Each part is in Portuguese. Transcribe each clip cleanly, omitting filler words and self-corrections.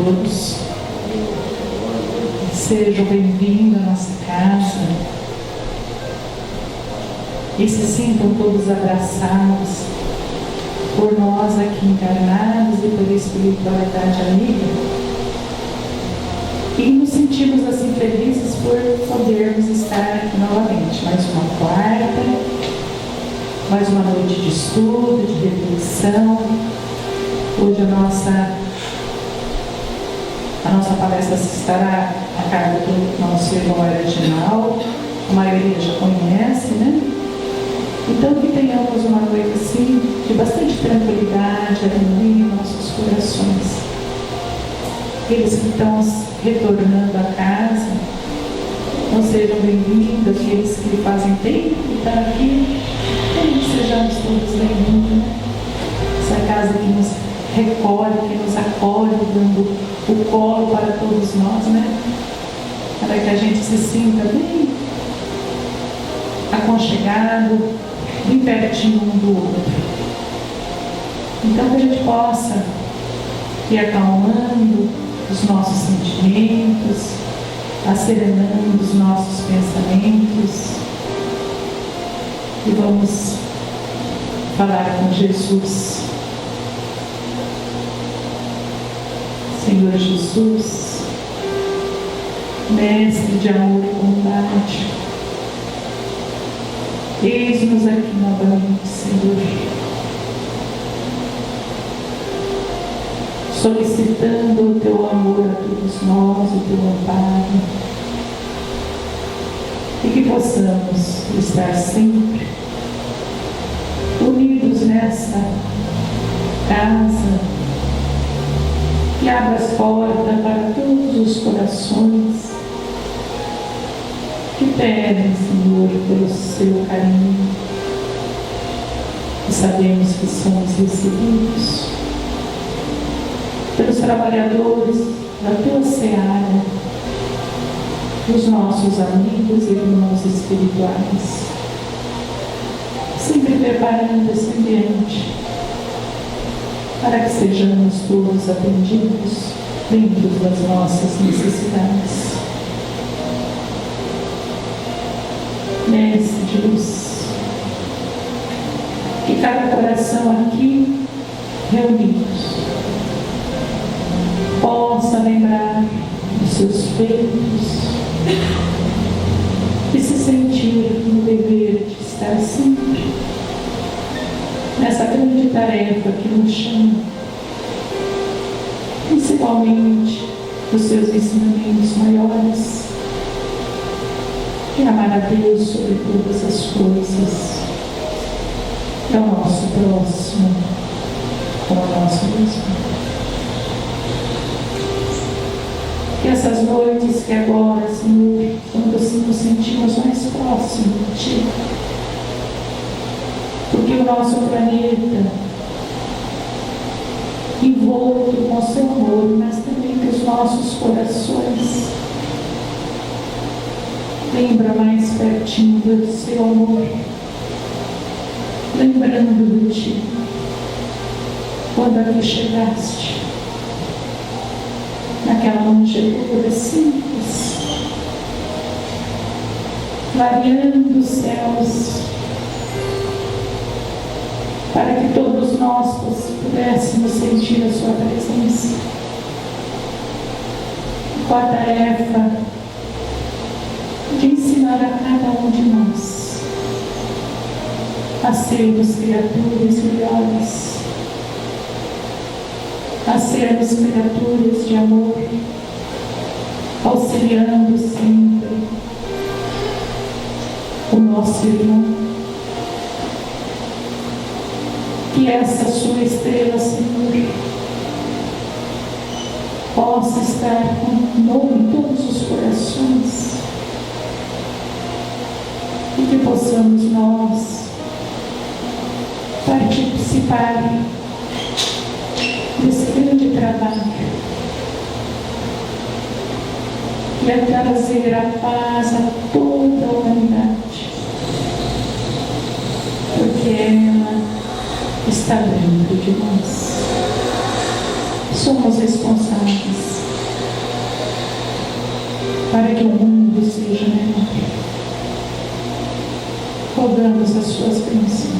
todos. Sejam bem-vindos à nossa casa e se sintam todos abraçados por nós aqui encarnados e pela espiritualidade amiga. E nos sentimos assim felizes por podermos estar aqui novamente. Mais uma quarta, mais uma noite de estudo, de reflexão. Hoje a nossa palestra estará a cargo do nosso irmão Reginaldo. A maioria já conhece, né? Então que tenhamos uma noite assim, de bastante tranquilidade, alegria em nossos corações. Aqueles que estão retornando à casa, não sejam bem-vindos. Aqueles que fazem tempo que estão aqui, que sejamos todos bem-vindos, né? Essa casa que nos recolhe, que nos acolhe, dando o colo para todos nós, né? Para que a gente se sinta bem aconchegado, bem pertinho um do outro. Então que a gente possa ir acalmando os nossos sentimentos, acerenando os nossos pensamentos e vamos falar com Jesus. Senhor Jesus, Mestre de amor e bondade, eis-nos aqui novamente, Senhor, solicitando o Teu amor a todos nós, o Teu amparo, e que possamos estar sempre unidos nessa casa, que abra as portas para todos os corações que pedem, Senhor, pelo Seu carinho, e sabemos que somos recebidos pelos trabalhadores da Tua seara, os nossos amigos e irmãos espirituais, sempre preparando esse ambiente para que sejamos todos atendidos dentro das nossas necessidades. Mestre de luz, que cada coração aqui reunidos possa lembrar dos seus feitos e se sentir no dever de estar sempre nessa grande tarefa que nos chama, principalmente dos seus ensinamentos maiores, de amar a Deus sobre todas as coisas, e ao nosso próximo como a nós mesmos. Que essas noites que agora, Senhor, quando assim nos sentimos mais próximos de Ti, porque o nosso planeta, envolto com o Seu amor, mas também que os nossos corações lembra mais pertinho do Seu amor, lembrando de Ti, quando aqui chegaste, naquela manjedoura simples, variando os céus, para que todos nós pudéssemos sentir a Sua presença, com a tarefa de ensinar a cada um de nós a sermos criaturas melhores, a sermos criaturas de amor, auxiliando sempre o nosso irmão. Que essa Sua estrela, Senhor, possa estar conosco em todos os corações e que possamos nós participar desse grande trabalho e a trazer a paz a toda a humanidade, porque ela está dentro de nós. Somos responsáveis limites, para que o mundo seja melhor. Rogamos as suas bênçãos,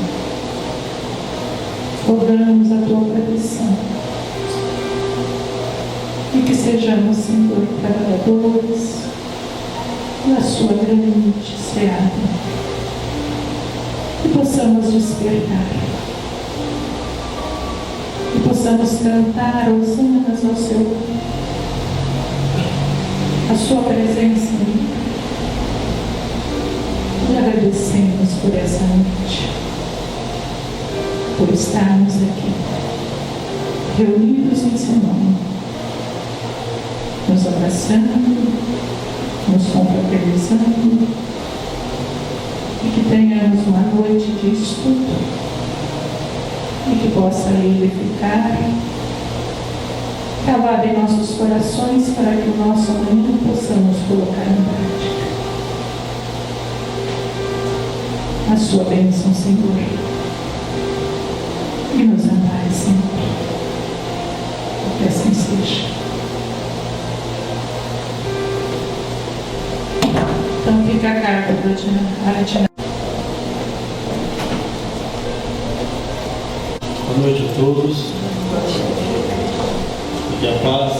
rogamos a tua proteção, e que sejamos, Senhor, trabalhadores na sua grande seara, e possamos despertar, e possamos cantar hosanas ao seu nome, a sua presença ali. E agradecemos por essa noite, por estarmos aqui, reunidos em seu nome, nos abraçando, nos confraternizando, e que tenhamos uma noite de estudo, e que possa ele ficar gravado em nossos corações, para que o nosso amanhã possamos colocar em prática. A sua bênção, Senhor, e nos ampare, Senhor, que assim seja. Então fica a carta para a Tina. Boa noite a todos. Que a paz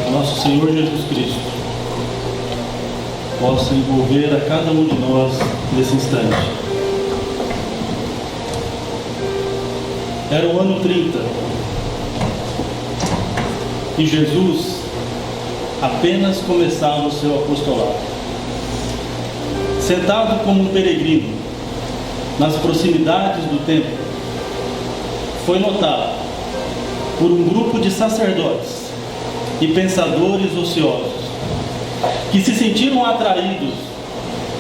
do nosso Senhor Jesus Cristo possa envolver a cada um de nós nesse instante. Era o ano 30 e Jesus apenas começava o seu apostolado. Sentado como um peregrino nas proximidades do templo, foi notado por um grupo de sacerdotes e pensadores ociosos que se sentiram atraídos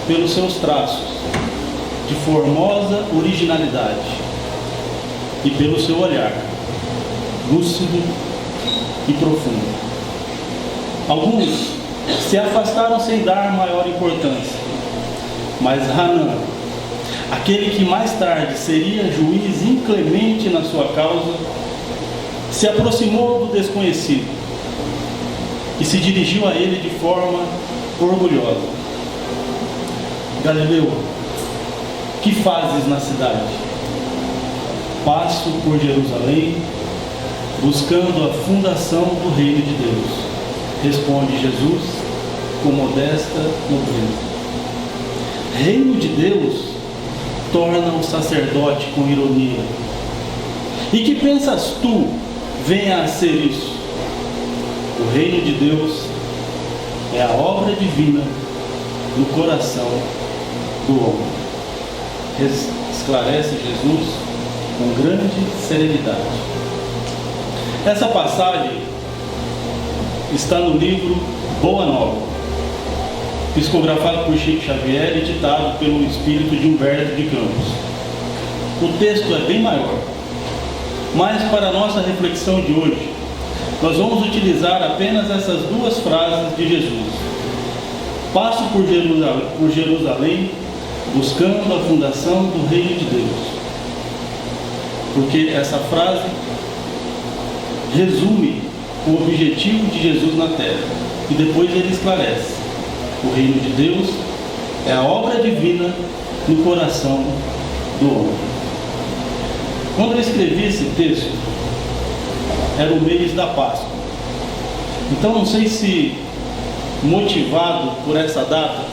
pelos seus traços de formosa originalidade e pelo seu olhar lúcido e profundo. Alguns se afastaram sem dar maior importância, mas Hanã, aquele que mais tarde seria juiz inclemente na sua causa, se aproximou do desconhecido e se dirigiu a ele de forma orgulhosa. Galileu, que fazes na cidade? Passo por Jerusalém, buscando a fundação do reino de Deus, responde Jesus com modesta nobreza. Reino de Deus, torna o sacerdote com ironia. E que pensas tu venha a ser isso? O reino de Deus é a obra divina no coração do homem. Esclarece Jesus com grande serenidade. Essa passagem está no livro Boa Nova, psicografado por Chico Xavier e ditado pelo espírito de Humberto de Campos. O texto é bem maior, mas para a nossa reflexão de hoje, nós vamos utilizar apenas essas duas frases de Jesus. Passo por Jerusalém, buscando a fundação do reino de Deus. Porque essa frase resume o objetivo de Jesus na terra. E depois ele esclarece: o reino de Deus é a obra divina no coração do homem. Quando eu escrevi esse texto, era o mês da Páscoa. Então não sei se, motivado por essa data,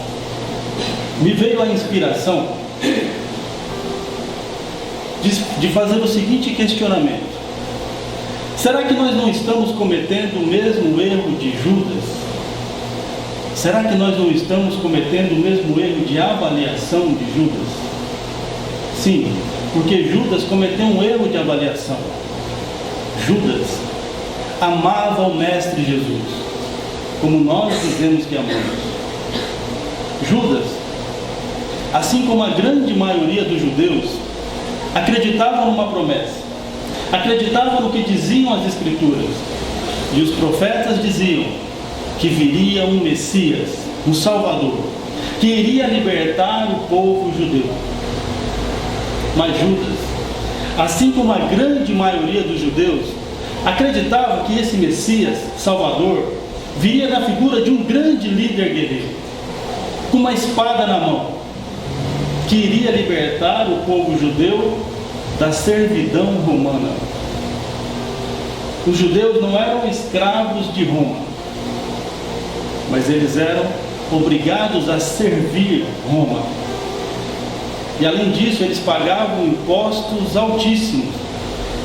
me veio a inspiração de fazer o seguinte questionamento: será que nós não estamos cometendo o mesmo erro de Judas? Será que nós não estamos cometendo o mesmo erro de avaliação de Judas? Sim, porque Judas cometeu um erro de avaliação. Judas amava o Mestre Jesus, como nós dizemos que amamos. Judas, assim como a grande maioria dos judeus, acreditava numa promessa, acreditava no que diziam as Escrituras, e os profetas diziam que viria um Messias, um Salvador, que iria libertar o povo judeu. Mas Judas, assim como a grande maioria dos judeus, acreditava que esse Messias, Salvador, viria na figura de um grande líder guerreiro, com uma espada na mão, que iria libertar o povo judeu da servidão romana. Os judeus não eram escravos de Roma, mas eles eram obrigados a servir Roma. E além disso, eles pagavam impostos altíssimos.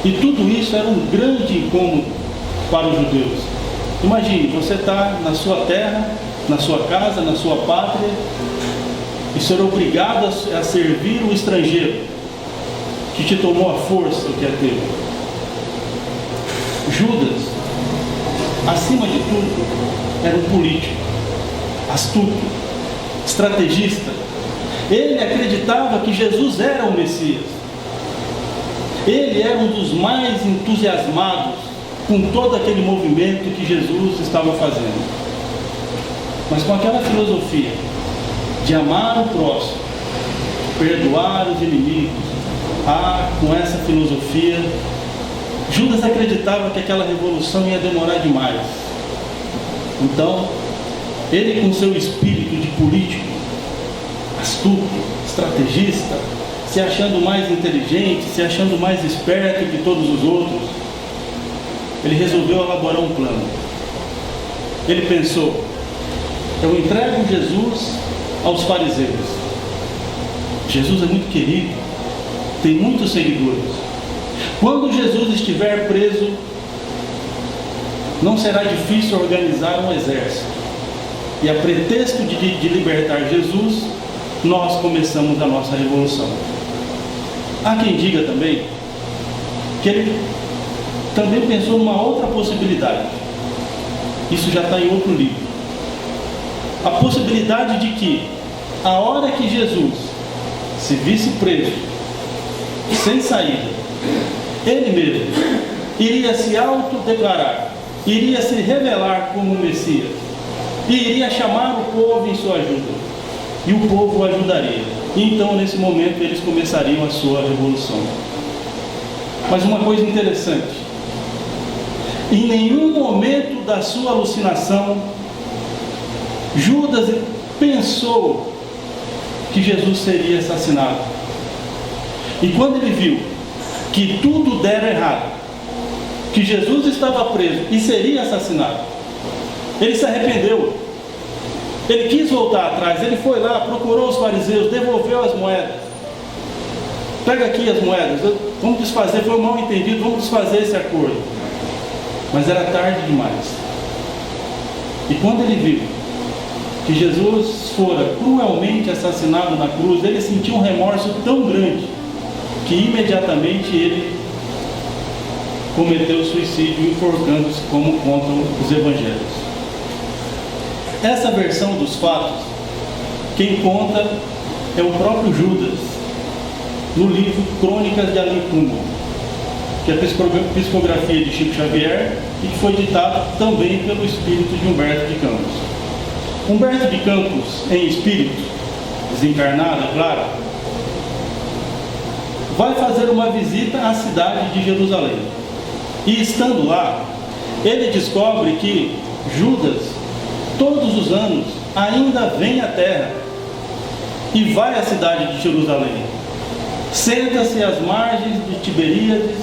E tudo isso era um grande incômodo para os judeus. Imagine, você está na sua terra, na sua casa, na sua pátria, e ser obrigado a servir o estrangeiro que te tomou a força o que é teu. Judas, acima de tudo, era um político, astuto, estrategista. Ele acreditava que Jesus era o Messias. Ele era um dos mais entusiasmados com todo aquele movimento que Jesus estava fazendo. Mas com aquela filosofia de amar o próximo, perdoar os inimigos, com essa filosofia, Judas acreditava que aquela revolução ia demorar demais. Então, ele, com seu espírito de político, astuto, estrategista, se achando mais inteligente, se achando mais esperto que todos os outros, ele resolveu elaborar um plano. Ele pensou: eu entrego Jesus aos fariseus. Jesus é muito querido, tem muitos seguidores. Quando Jesus estiver preso, não será difícil organizar um exército. E a pretexto de libertar Jesus, nós começamos a nossa revolução. Há quem diga também que ele também pensou numa outra possibilidade. Isso já está em outro livro. A possibilidade de que, a hora que Jesus se visse preso, sem saída, ele mesmo iria se autodeclarar, iria se revelar como Messias, e iria chamar o povo em sua ajuda, e o povo o ajudaria. E então, nesse momento, eles começariam a sua revolução. Mas uma coisa interessante: em nenhum momento da sua alucinação, Judas pensou que Jesus seria assassinado. E quando ele viu que tudo dera errado, que Jesus estava preso e seria assassinado, ele se arrependeu. Ele quis voltar atrás. Ele foi lá, procurou os fariseus, devolveu as moedas. Pega aqui as moedas, vamos desfazer, foi um mal entendido, vamos desfazer esse acordo. Mas era tarde demais. E quando ele viu que Jesus fora cruelmente assassinado na cruz, ele sentiu um remorso tão grande que imediatamente ele cometeu suicídio, enforcando-se, como contam os evangelhos. Essa versão dos fatos, quem conta é o próprio Judas, no livro Crônicas de Além Túmulo, que é a psicografia de Chico Xavier e que foi ditado também pelo espírito de Humberto de Campos. Humberto de Campos, em espírito, desencarnado, é claro, vai fazer uma visita à cidade de Jerusalém. E estando lá, ele descobre que Judas, todos os anos, ainda vem à terra e vai à cidade de Jerusalém. Senta-se às margens de Tiberíades,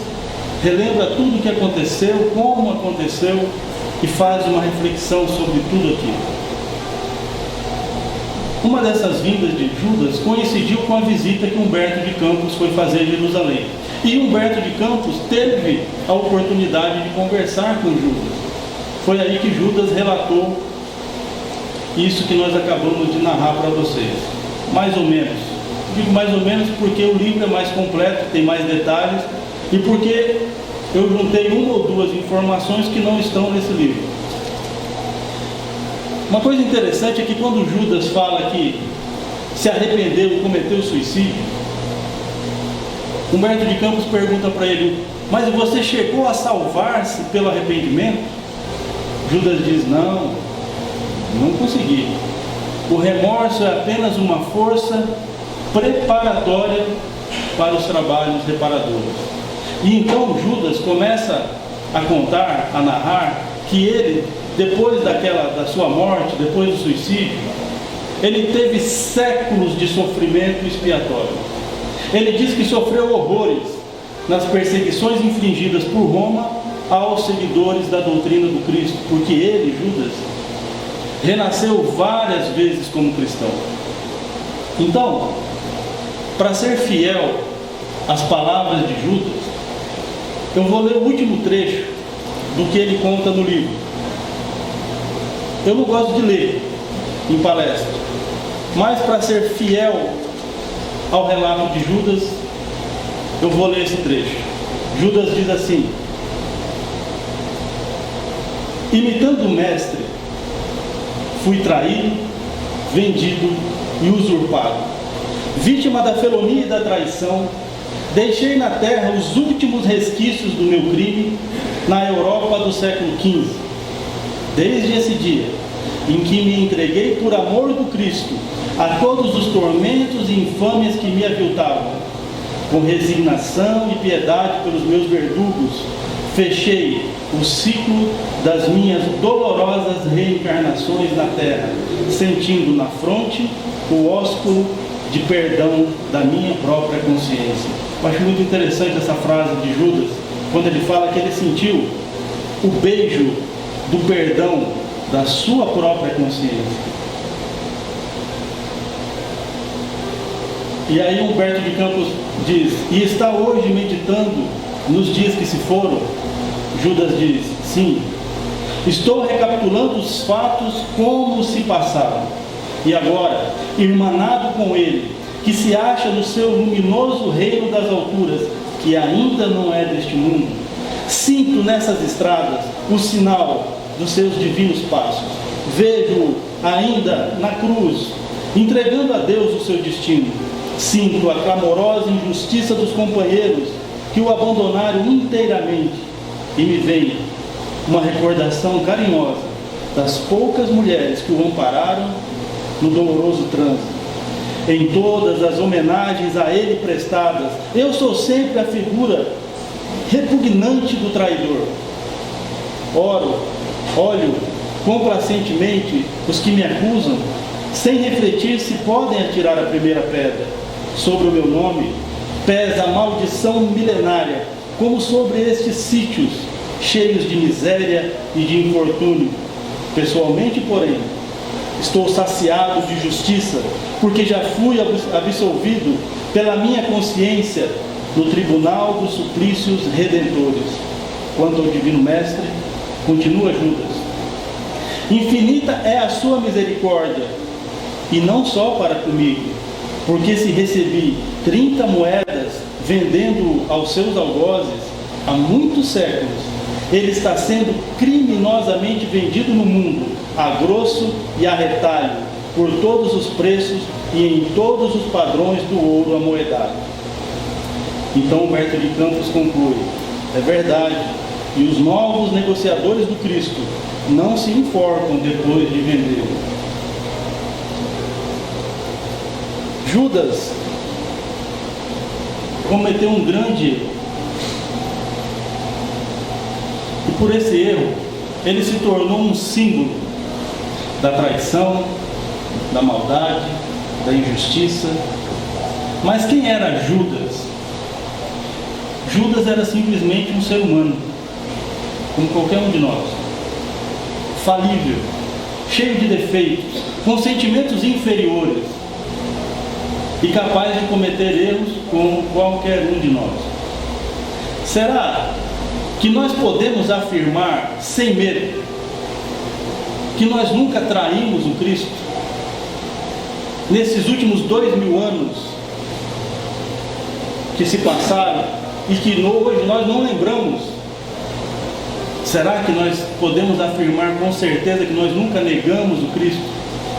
relembra tudo o que aconteceu, como aconteceu, e faz uma reflexão sobre tudo aquilo. Uma dessas vindas de Judas coincidiu com a visita que Humberto de Campos foi fazer em Jerusalém. E Humberto de Campos teve a oportunidade de conversar com Judas. Foi aí que Judas relatou isso que nós acabamos de narrar para vocês. Mais ou menos. Digo mais ou menos porque o livro é mais completo, tem mais detalhes, e porque eu juntei uma ou duas informações que não estão nesse livro. Uma coisa interessante é que quando Judas fala que se arrependeu e cometeu suicídio, Humberto de Campos pergunta para ele: mas você chegou a salvar-se pelo arrependimento? Judas diz: não consegui. O remorso é apenas uma força preparatória para os trabalhos reparadores. E então Judas começa a contar, a narrar, que ele, depois da sua morte, depois do suicídio, ele teve séculos de sofrimento expiatório. Ele diz que sofreu horrores nas perseguições infligidas por Roma aos seguidores da doutrina do Cristo, porque ele, Judas, renasceu várias vezes como cristão. Então, para ser fiel às palavras de Judas, eu vou ler o último trecho do que ele conta no livro. Eu não gosto de ler em palestra, mas para ser fiel ao relato de Judas, eu vou ler esse trecho. Judas diz assim: imitando o mestre, fui traído, vendido e usurpado. Vítima da felonia e da traição, deixei na terra os últimos resquícios do meu crime na Europa do século XV. Desde esse dia em que me entreguei por amor do Cristo a todos os tormentos e infâmias que me aviltavam, com resignação e piedade pelos meus verdugos, fechei o ciclo das minhas dolorosas reencarnações na terra, sentindo na fronte o ósculo de perdão da minha própria consciência. Eu acho muito interessante essa frase de Judas, quando ele fala que ele sentiu o beijo do perdão da sua própria consciência. E aí Humberto de Campos diz: e está hoje meditando nos dias que se foram? Judas diz: sim, estou recapitulando os fatos como se passaram, e agora, irmanado com ele, que se acha no seu luminoso reino das alturas, que ainda não é deste mundo, sinto nessas estradas o sinal dos seus divinos passos. Vejo-o ainda na cruz, entregando a Deus o seu destino. Sinto a clamorosa injustiça dos companheiros que o abandonaram inteiramente, e me vem uma recordação carinhosa das poucas mulheres que o ampararam no doloroso trânsito. Em todas as homenagens a ele prestadas, eu sou sempre a figura repugnante do traidor. Olho complacentemente os que me acusam, sem refletir se podem atirar a primeira pedra. Sobre o meu nome pesa a maldição milenária, como sobre estes sítios cheios de miséria e de infortúnio. Pessoalmente, porém, estou saciado de justiça, porque já fui absolvido pela minha consciência no tribunal dos suplícios redentores. Quanto ao Divino Mestre, continua Judas: infinita é a sua misericórdia, e não só para comigo, porque se recebi 30 moedas vendendo aos seus algozes há muitos séculos, ele está sendo criminosamente vendido no mundo, a grosso e a retalho, por todos os preços e em todos os padrões do ouro amoedado. Então Humberto de Campos conclui: é verdade, e os novos negociadores do Cristo não se enforcam depois de vendê-lo. Judas cometeu um grande erro, e por esse erro ele se tornou um símbolo da traição, da maldade, da injustiça. Mas quem era Judas? Judas era simplesmente um ser humano, como qualquer um de nós, falível, cheio de defeitos, com sentimentos inferiores e capaz de cometer erros como qualquer um de nós. Será que nós podemos afirmar sem medo que nós nunca traímos o Cristo? Nesses últimos 2000 anos que se passaram e que hoje nós não lembramos, será que nós podemos afirmar com certeza que nós nunca negamos o Cristo?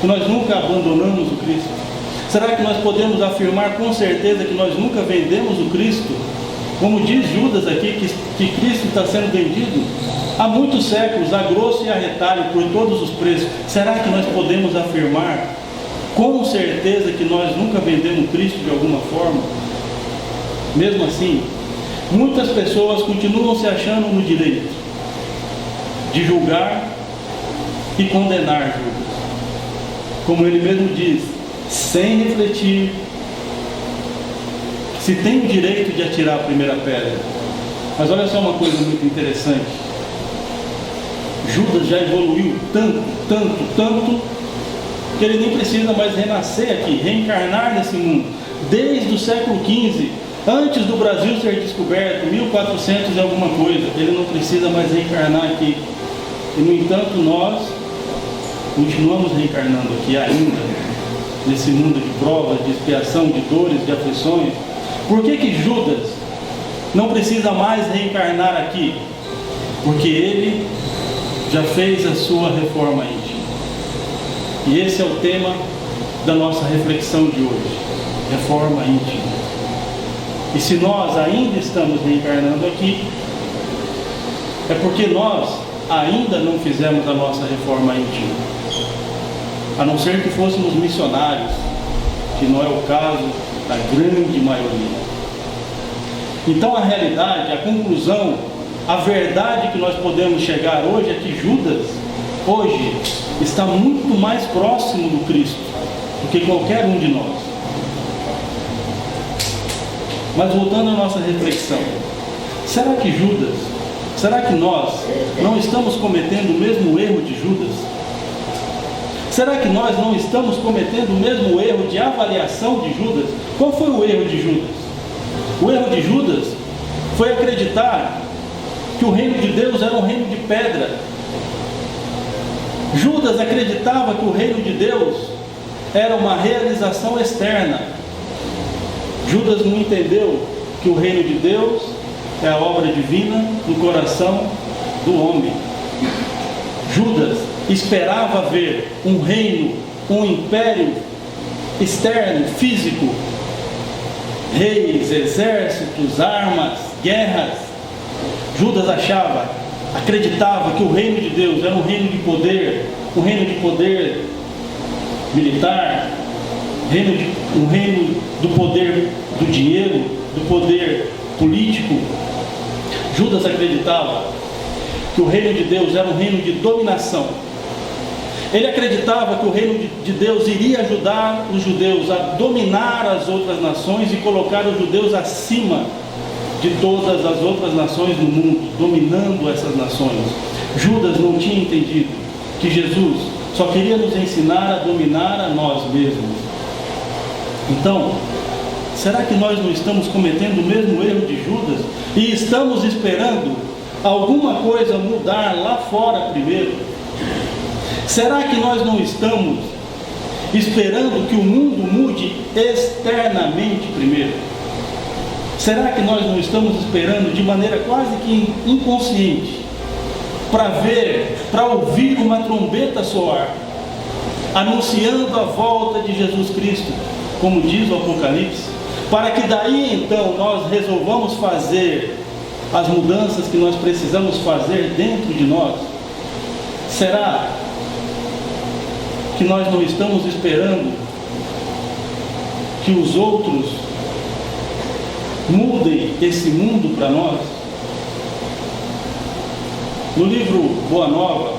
Que nós nunca abandonamos o Cristo? Será que nós podemos afirmar com certeza que nós nunca vendemos o Cristo? Como diz Judas aqui, que Cristo está sendo vendido há muitos séculos, a grosso e a retalho, por todos os preços. Será que nós podemos afirmar com certeza que nós nunca vendemos Cristo de alguma forma? Mesmo assim, muitas pessoas continuam se achando no direito de julgar e condenar Judas. Como ele mesmo diz, sem refletir, se tem o direito de atirar a primeira pedra. Mas olha só uma coisa muito interessante. Judas já evoluiu tanto, que ele nem precisa mais renascer aqui, reencarnar nesse mundo. Desde o século XV, antes do Brasil ser descoberto, 1400 e alguma coisa, ele não precisa mais reencarnar aqui. E no entanto nós continuamos reencarnando aqui ainda, nesse mundo de provas, de expiação, de dores, de aflições. Por que Judas não precisa mais reencarnar aqui? Porque ele já fez a sua reforma íntima. E esse é o tema da nossa reflexão de hoje: reforma íntima. E se nós ainda estamos reencarnando aqui, é porque nós ainda não fizemos a nossa reforma íntima. A não ser que fôssemos missionários, que não é o caso da grande maioria. Então a realidade, a conclusão, a verdade que nós podemos chegar hoje é que Judas, hoje, está muito mais próximo do Cristo do que qualquer um de nós. Mas voltando à nossa reflexão, será que nós não estamos cometendo o mesmo erro de Judas? Será que nós não estamos cometendo o mesmo erro de avaliação de Judas? Qual foi o erro de Judas? O erro de Judas foi acreditar que o reino de Deus era um reino de pedra. Judas acreditava que o reino de Deus era uma realização externa. Judas não entendeu que o reino de Deus é a obra divina no coração do homem. Judas esperava ver um reino, um império externo, físico, reis, exércitos, armas, guerras. Judas acreditava que o reino de Deus era um reino de poder militar, um reino do poder do dinheiro, do poder político. Judas acreditava que o reino de Deus era um reino de dominação. Ele acreditava que o reino de Deus iria ajudar os judeus a dominar as outras nações e colocar os judeus acima de todas as outras nações do mundo, dominando essas nações. Judas não tinha entendido que Jesus só queria nos ensinar a dominar a nós mesmos. Então, será que nós não estamos cometendo o mesmo erro de Judas e estamos esperando alguma coisa mudar lá fora primeiro? Será que nós não estamos esperando que o mundo mude externamente primeiro? Será que nós não estamos esperando de maneira quase que inconsciente para ouvir uma trombeta soar, anunciando a volta de Jesus Cristo, como diz o Apocalipse, para que daí então nós resolvamos fazer as mudanças que nós precisamos fazer dentro de nós? Será que nós não estamos esperando que os outros mudem esse mundo para nós? No livro Boa Nova,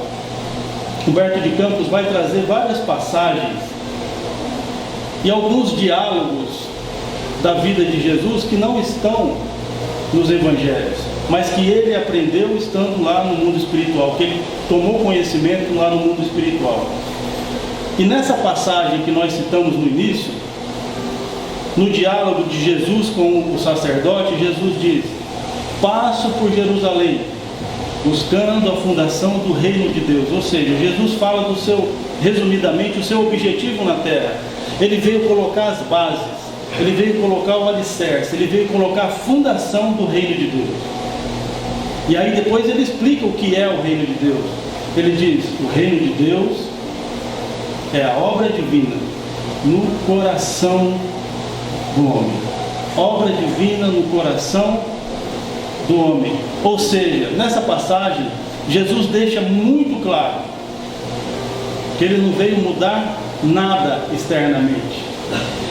Humberto de Campos vai trazer várias passagens e alguns diálogos da vida de Jesus que não estão nos evangelhos, mas que ele aprendeu estando lá no mundo espiritual, que ele tomou conhecimento lá no mundo espiritual. E nessa passagem que nós citamos no início, no diálogo de Jesus com o sacerdote, Jesus diz: passo por Jerusalém, buscando a fundação do reino de Deus. Ou seja, Jesus fala resumidamente, o seu objetivo na terra. Ele veio colocar as bases, ele veio colocar o alicerce, ele veio colocar a fundação do reino de Deus. E aí depois ele explica o que é o reino de Deus. Ele diz: o reino de Deus é a obra divina no coração do homem. Obra divina no coração do homem. Ou seja, nessa passagem, Jesus deixa muito claro que ele não veio mudar nada externamente.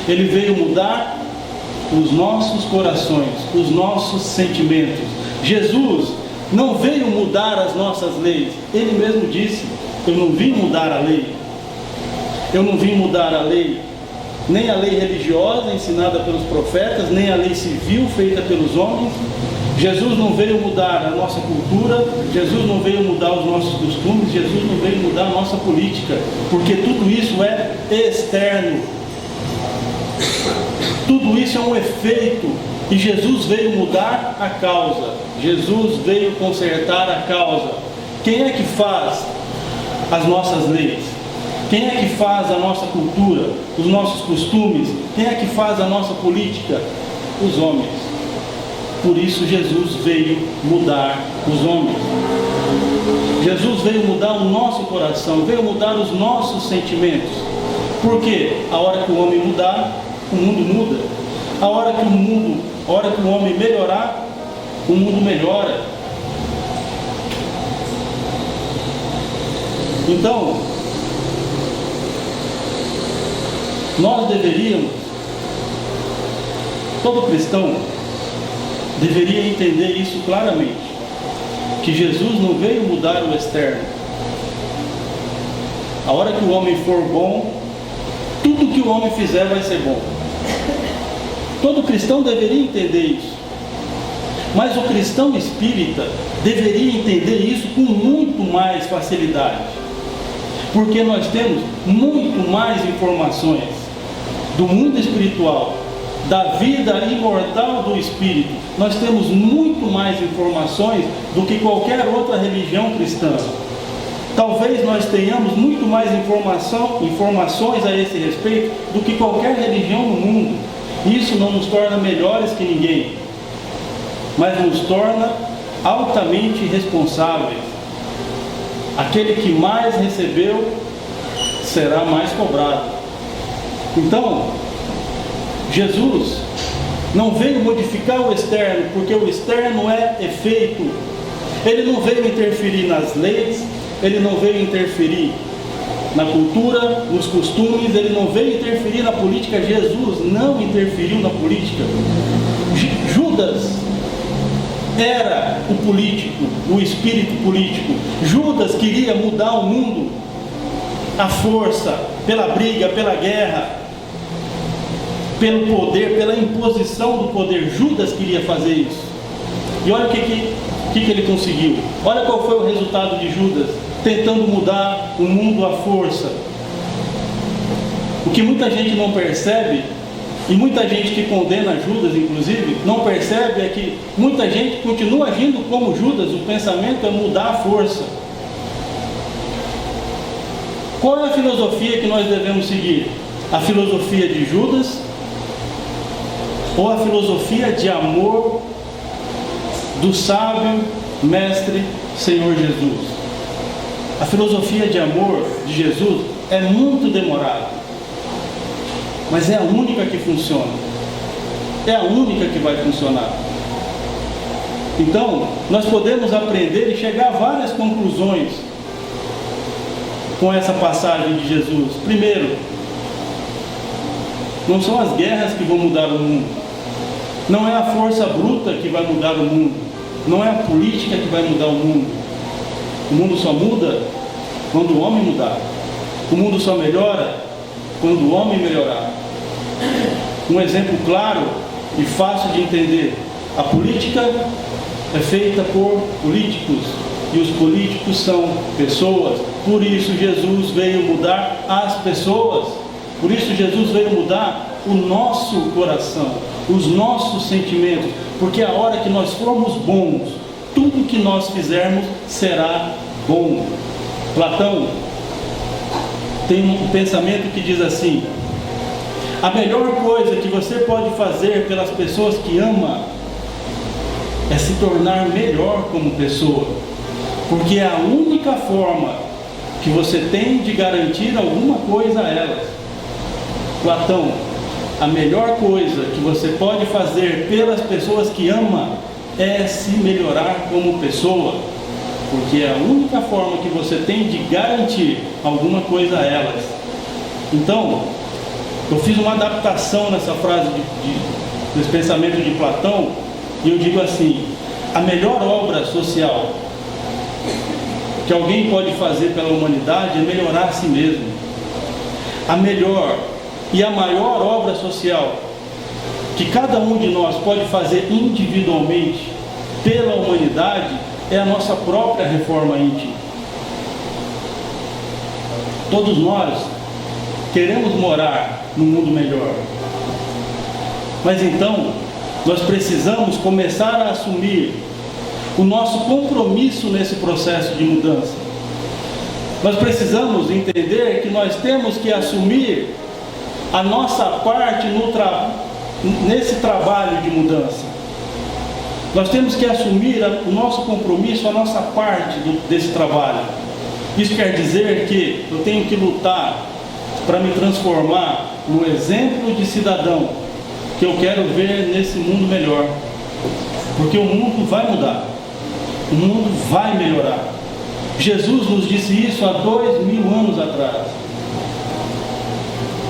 Ele veio mudar os nossos corações, os nossos sentimentos. Jesus não veio mudar as nossas leis. Ele mesmo disse: eu não vim mudar a lei. Eu não vim mudar a lei, nem a lei religiosa ensinada pelos profetas, nem a lei civil feita pelos homens. Jesus não veio mudar a nossa cultura, Jesus não veio mudar os nossos costumes, Jesus não veio mudar a nossa política, porque tudo isso é externo. Tudo isso é um efeito, e Jesus veio mudar a causa. Jesus veio consertar a causa. Quem é que faz as nossas leis? Quem é que faz a nossa cultura, os nossos costumes? Quem é que faz a nossa política? Os homens. Por isso Jesus veio mudar os homens. Jesus veio mudar o nosso coração, veio mudar os nossos sentimentos. Porque a hora que o homem mudar, o mundo muda. A hora que o homem melhorar, o mundo melhora. Então, nós deveríamos, todo cristão deveria entender isso claramente, que Jesus não veio mudar o externo. A hora que o homem for bom, tudo que o homem fizer vai ser bom. Todo cristão deveria entender isso. Mas o cristão espírita deveria entender isso com muito mais facilidade, porque nós temos muito mais informações do mundo espiritual, da vida imortal do espírito. Nós temos muito mais informações do que qualquer outra religião cristã. Talvez nós tenhamos muito mais informações a esse respeito do que qualquer religião no mundo. Isso não nos torna melhores que ninguém, mas nos torna altamente responsáveis. Aquele que mais recebeu será mais cobrado. Então, Jesus não veio modificar o externo, porque o externo é efeito. Ele não veio interferir nas leis, ele não veio interferir na cultura, nos costumes, ele não veio interferir na política. Jesus não interferiu na política. Judas era o político, o espírito político. Judas queria mudar o mundo à força, pela briga, pela guerra, pelo poder, pela imposição do poder. Judas queria fazer isso. E olha o que ele conseguiu. Olha qual foi o resultado de Judas, tentando mudar o mundo à força. O que muita gente não percebe, e muita gente que condena Judas, inclusive, não percebe, é que muita gente continua agindo como Judas. O pensamento é mudar a força. Qual é a filosofia que nós devemos seguir? A filosofia de Judas ou a filosofia de amor do sábio mestre Senhor Jesus? A filosofia de amor de Jesus é muito demorada, mas é a única que funciona. É a única que vai funcionar. Então, nós podemos aprender e chegar a várias conclusões com essa passagem de Jesus. Primeiro, não são as guerras que vão mudar o mundo. Não é a força bruta que vai mudar o mundo. Não é a política que vai mudar o mundo. O mundo só muda quando o homem mudar. O mundo só melhora quando o homem melhorar. Um exemplo claro e fácil de entender: a política é feita por políticos, e os políticos são pessoas. Por isso Jesus veio mudar as pessoas. Por isso Jesus veio mudar o nosso coração, os nossos sentimentos, porque a hora que nós formos bons, tudo que nós fizermos será bom. Platão tem um pensamento que diz assim: a melhor coisa que você pode fazer pelas pessoas que ama é se tornar melhor como pessoa, porque é a única forma que você tem de garantir alguma coisa a elas. Platão: a melhor coisa que você pode fazer pelas pessoas que ama é se melhorar como pessoa, porque é a única forma que você tem de garantir alguma coisa a elas. Então, eu fiz uma adaptação nessa frase nesse pensamento de Platão, e eu digo assim: a melhor obra social que alguém pode fazer pela humanidade é melhorar a si mesmo. A melhor e a maior obra social que cada um de nós pode fazer individualmente pela humanidade é a nossa própria reforma íntima. Todos nós queremos morar num mundo melhor, mas então nós precisamos começar a assumir o nosso compromisso nesse processo de mudança. Nós precisamos entender que nós temos que assumir a nossa parte nesse trabalho de mudança. Nós temos que assumir o nosso compromisso, a nossa parte desse trabalho. Isso quer dizer que eu tenho que lutar para me transformar no exemplo de cidadão que eu quero ver nesse mundo melhor. Porque o mundo vai mudar. O mundo vai melhorar. Jesus nos disse isso há 2000 anos atrás.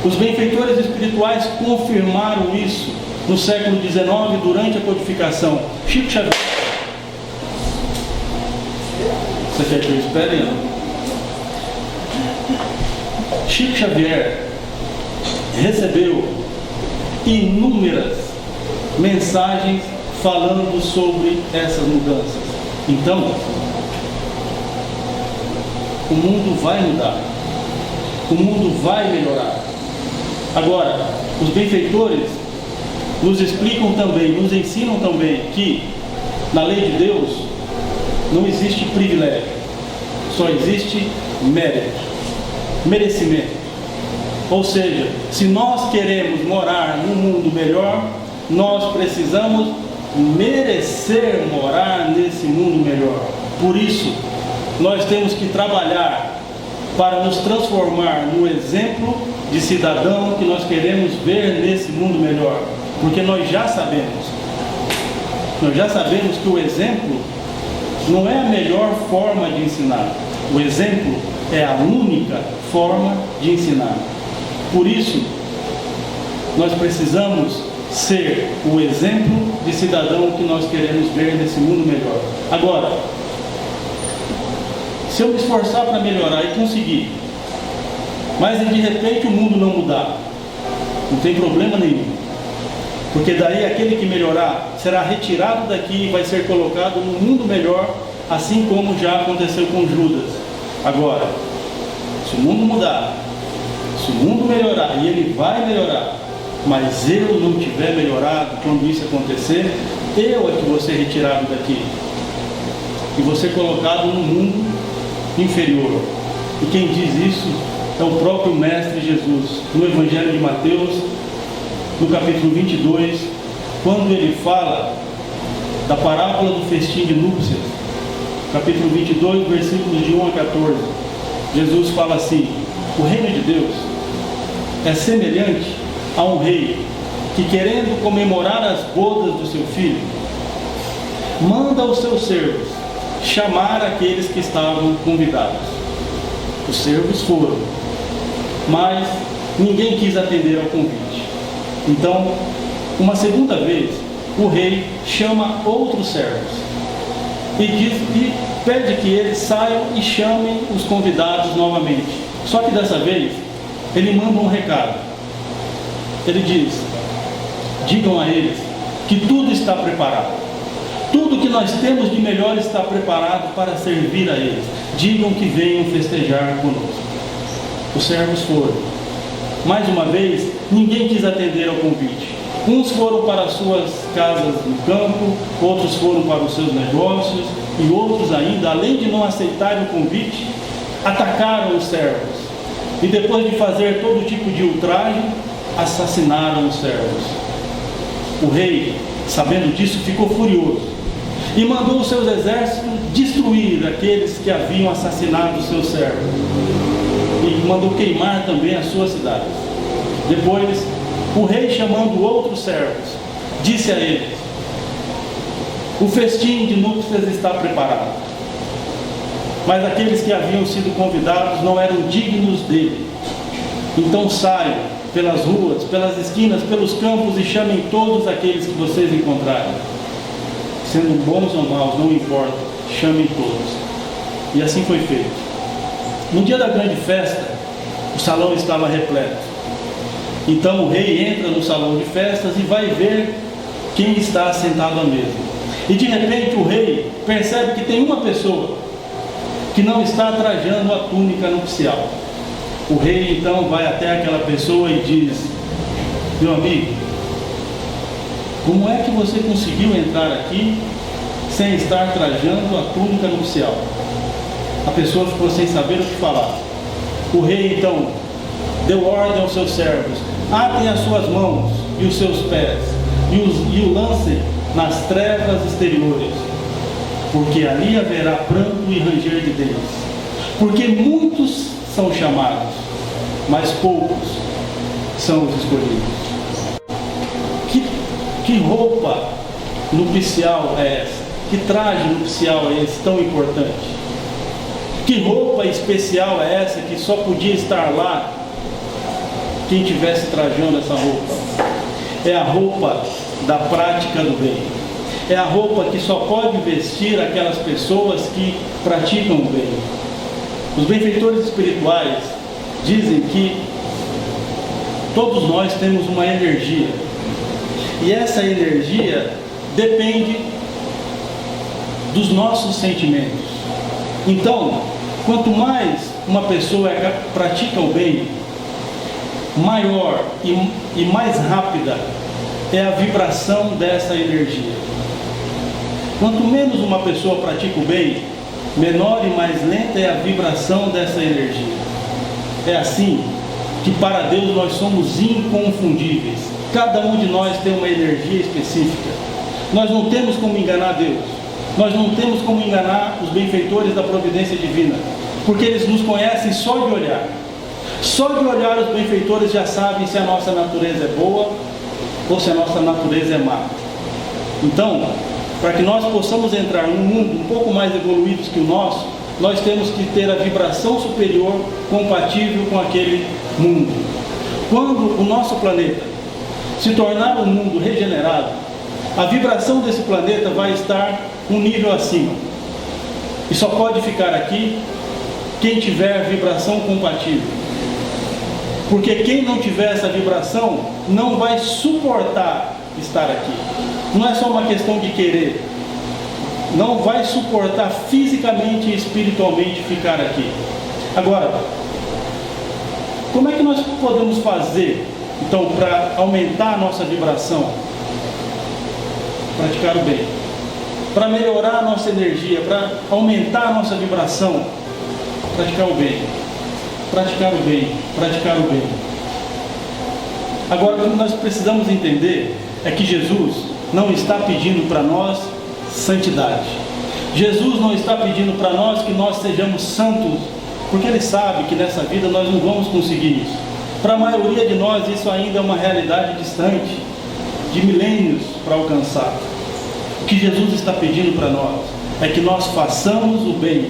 Os benfeitores espirituais confirmaram isso no século XIX, durante a codificação. Chico Xavier. Você quer que eu espere? Não? Chico Xavier recebeu inúmeras mensagens falando sobre essas mudanças. Então, o mundo vai mudar, o mundo vai melhorar. Agora, os benfeitores nos explicam também, nos ensinam também que na lei de Deus não existe privilégio, só existe mérito, merecimento. Ou seja, se nós queremos morar num mundo melhor, nós precisamos merecer morar nesse mundo melhor. Por isso, nós temos que trabalhar para nos transformar no exemplo de cidadão que nós queremos ver nesse mundo melhor. Porque nós já sabemos que o exemplo não é a melhor forma de ensinar. O exemplo é a única forma de ensinar. Por isso, nós precisamos ser o exemplo de cidadão que nós queremos ver nesse mundo melhor. Agora, se eu me esforçar para melhorar e conseguir, mas de repente o mundo não mudar, não tem problema nenhum. Porque daí aquele que melhorar será retirado daqui e vai ser colocado no mundo melhor, assim como já aconteceu com Judas. Agora, se o mundo mudar, se o mundo melhorar, e ele vai melhorar, mas eu não tiver melhorado quando isso acontecer, eu é que vou ser retirado daqui e vou ser colocado no mundo inferior. E quem diz isso é o próprio Mestre Jesus, no Evangelho de Mateus, no capítulo 22, quando ele fala da parábola do festim de núpcias, capítulo 22, versículos de 1 a 14. Jesus fala assim: o reino de Deus é semelhante a um rei que, querendo comemorar as bodas do seu filho, manda os seus servos chamar aqueles que estavam convidados. Os servos foram, mas ninguém quis atender ao convite. Então, uma segunda vez, o rei chama outros servos e pede que eles saiam e chamem os convidados novamente. Só que dessa vez, ele manda um recado. Ele diz: digam a eles que tudo está preparado. Tudo que nós temos de melhor está preparado para servir a eles. Digam que venham festejar conosco. Os servos foram. Mais uma vez, ninguém quis atender ao convite. Uns foram para as suas casas no campo, outros foram para os seus negócios, e outros ainda, além de não aceitarem o convite, atacaram os servos. E depois de fazer todo tipo de ultraje, assassinaram os servos. O rei, sabendo disso, ficou furioso e mandou os seus exércitos destruir aqueles que haviam assassinado os seus servos, e mandou queimar também as suas cidades. Depois, o rei, chamando outros servos, disse a eles: o festim de núpcias está preparado, mas aqueles que haviam sido convidados não eram dignos dele. Então saiam, pelas ruas, pelas esquinas, pelos campos, e chamem todos aqueles que vocês encontrarem. Sendo bons ou maus, não importa, chamem todos. E assim foi feito. No dia da grande festa, o salão estava repleto. Então o rei entra no salão de festas e vai ver quem está sentado à mesa. E de repente o rei percebe que tem uma pessoa que não está trajando a túnica nupcial. O rei então vai até aquela pessoa e diz: meu amigo, como é que você conseguiu entrar aqui sem estar trajando a túnica nupcial? A pessoa ficou sem saber o que falar. O rei então deu ordem aos seus servos: atem as suas mãos e os seus pés e o lancem nas trevas exteriores, porque ali haverá pranto e ranger de dentes, porque muitos são chamados, mas poucos são os escolhidos. Que roupa nupcial é essa? Que traje nupcial é esse tão importante? Que roupa especial é essa que só podia estar lá quem tivesse trajando essa roupa? É a roupa da prática do bem. É a roupa que só pode vestir aquelas pessoas que praticam o bem. Os benfeitores espirituais dizem que todos nós temos uma energia, e essa energia depende dos nossos sentimentos. Então, quanto mais uma pessoa pratica o bem, maior e mais rápida é a vibração dessa energia. Quanto menos uma pessoa pratica o bem, menor e mais lenta é a vibração dessa energia. É assim que para Deus nós somos inconfundíveis. Cada um de nós tem uma energia específica. Nós não temos como enganar Deus. Nós não temos como enganar os benfeitores da providência divina, porque eles nos conhecem só de olhar. Só de olhar os benfeitores já sabem se a nossa natureza é boa ou se a nossa natureza é má. Então, para que nós possamos entrar num mundo um pouco mais evoluído que o nosso, nós temos que ter a vibração superior compatível com aquele mundo. Quando o nosso planeta se tornar um mundo regenerado, a vibração desse planeta vai estar um nível acima. E só pode ficar aqui quem tiver vibração compatível. Porque quem não tiver essa vibração não vai suportar estar aqui. Não é só uma questão de querer. Não vai suportar fisicamente e espiritualmente ficar aqui. Agora, como é que nós podemos fazer, então, para aumentar a nossa vibração? Praticar o bem. Para melhorar a nossa energia, para aumentar a nossa vibração, praticar o bem. Praticar o bem, praticar o bem. Agora, o que nós precisamos entender é que Jesus não está pedindo para nós santidade. Jesus não está pedindo para nós que nós sejamos santos, porque Ele sabe que nessa vida nós não vamos conseguir isso. Para a maioria de nós isso ainda é uma realidade distante, de milênios para alcançar. O que Jesus está pedindo para nós é que nós façamos o bem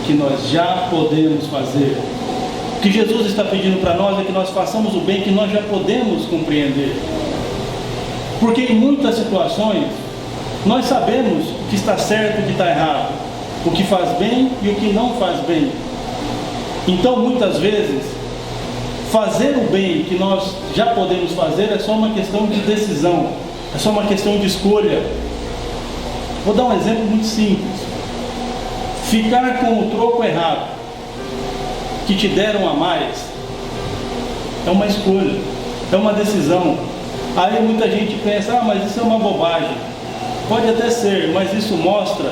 que nós já podemos fazer. O que Jesus está pedindo para nós é que nós façamos o bem que nós já podemos compreender. Porque em muitas situações nós sabemos o que está certo e o que está errado, o que faz bem e o que não faz bem. Então muitas vezes fazer o bem que nós já podemos fazer é só uma questão de decisão, é só uma questão de escolha. Vou dar um exemplo muito simples. Ficar com o troco errado que te deram a mais é uma escolha, é uma decisão. Aí muita gente pensa: mas isso é uma bobagem. Pode até ser, mas isso mostra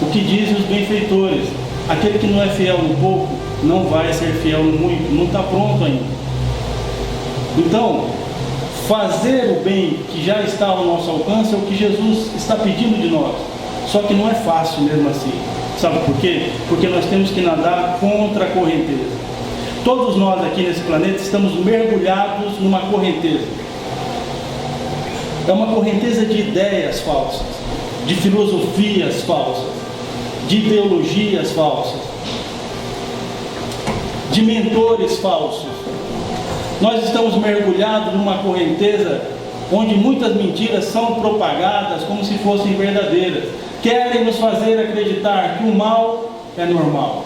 o que dizem os benfeitores: aquele que não é fiel no pouco não vai ser fiel no muito, não está pronto ainda. Então, fazer o bem que já está ao nosso alcance é o que Jesus está pedindo de nós. Só que não é fácil mesmo assim. Sabe por quê? Porque nós temos que nadar contra a correnteza. Todos nós aqui nesse planeta estamos mergulhados numa correnteza. É uma correnteza de ideias falsas, de filosofias falsas, de ideologias falsas, de mentores falsos, Nós estamos mergulhados numa correnteza onde muitas mentiras são propagadas como se fossem verdadeiras. Querem nos fazer acreditar que o mal é normal.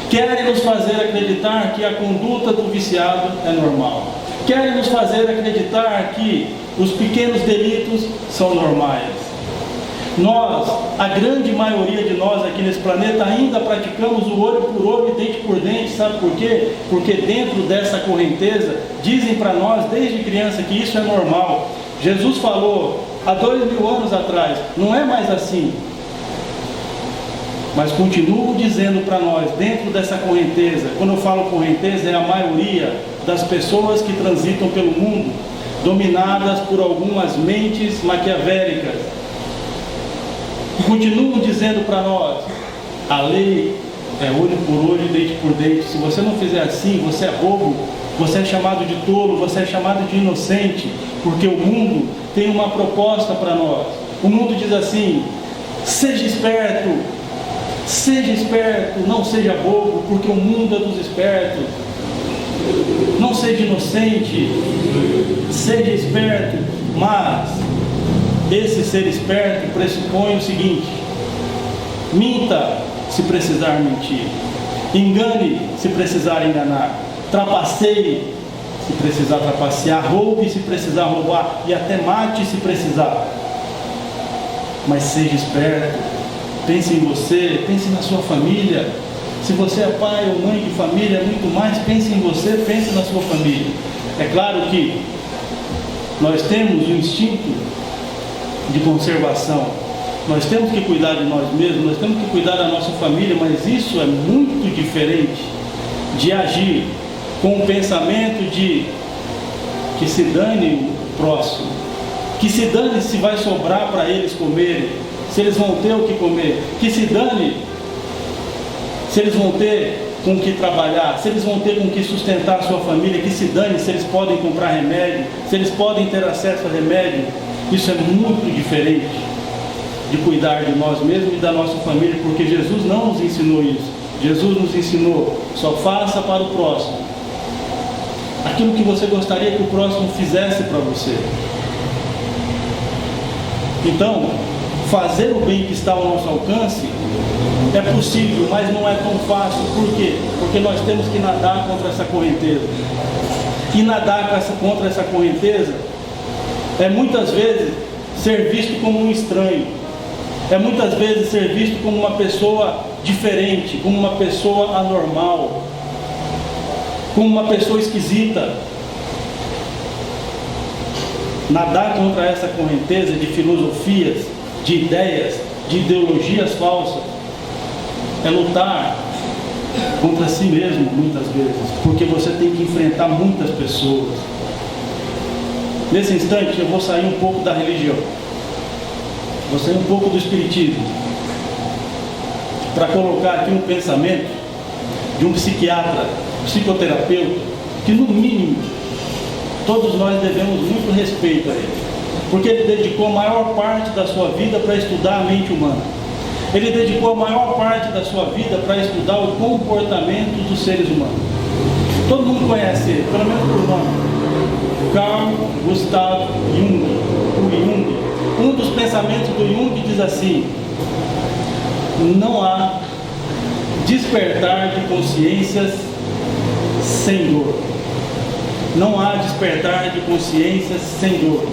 Querem nos fazer acreditar que a conduta do viciado é normal. Querem nos fazer acreditar que os pequenos delitos são normais. Nós, a grande maioria de nós aqui nesse planeta, ainda praticamos o olho por olho e dente por dente. Sabe por quê? Porque dentro dessa correnteza, dizem para nós desde criança que isso é normal. Jesus falou há 2000 anos atrás, não é mais assim. Mas continuo dizendo para nós, dentro dessa correnteza, quando eu falo correnteza, é a maioria das pessoas que transitam pelo mundo, dominadas por algumas mentes maquiavélicas. Continuam dizendo para nós, a lei é olho por olho, dente por dente. Se você não fizer assim, você é bobo, você é chamado de tolo, você é chamado de inocente, porque o mundo tem uma proposta para nós. O mundo diz assim: seja esperto, não seja bobo, porque o mundo é dos espertos. Não seja inocente, seja esperto. Mas esse ser esperto pressupõe o seguinte: minta se precisar mentir, engane se precisar enganar, trapaceie se precisar trapacear, roube se precisar roubar e até mate se precisar. Mas seja esperto, pense em você, pense na sua família. Se você é pai ou mãe de família, muito mais, pense em você, pense na sua família. É claro que nós temos um instinto de conservação, nós temos que cuidar de nós mesmos, nós temos que cuidar da nossa família, mas isso é muito diferente de agir com o pensamento de que se dane o próximo, que se dane se vai sobrar para eles comerem, se eles vão ter o que comer, que se dane se eles vão ter com o que trabalhar, se eles vão ter com o que sustentar a sua família, que se dane se eles podem comprar remédio, se eles podem ter acesso a remédio. Isso é muito diferente de cuidar de nós mesmos e da nossa família, porque Jesus não nos ensinou isso. Jesus nos ensinou: só faça para o próximo aquilo que você gostaria que o próximo fizesse para você. Então, fazer o bem que está ao nosso alcance é possível, mas não é tão fácil. Por quê? Porque nós temos que nadar contra essa correnteza. E nadar contra essa correnteza é muitas vezes ser visto como um estranho, é muitas vezes ser visto como uma pessoa diferente, como uma pessoa anormal, como uma pessoa esquisita. Nadar contra essa correnteza de filosofias, de ideias, de ideologias falsas, é lutar contra si mesmo muitas vezes, porque você tem que enfrentar muitas pessoas. Nesse instante eu vou sair um pouco da religião, vou sair um pouco do espiritismo, para colocar aqui um pensamento de um psiquiatra, psicoterapeuta, que no mínimo todos nós devemos muito respeito a ele, porque ele dedicou a maior parte da sua vida para estudar a mente humana. Ele dedicou a maior parte da sua vida para estudar o comportamento dos seres humanos. Todo mundo conhece ele, pelo menos por nome. Carl Gustav Jung, o Jung. Um dos pensamentos do Jung diz assim: não há despertar de consciências sem dor. Não há despertar de consciências sem dor.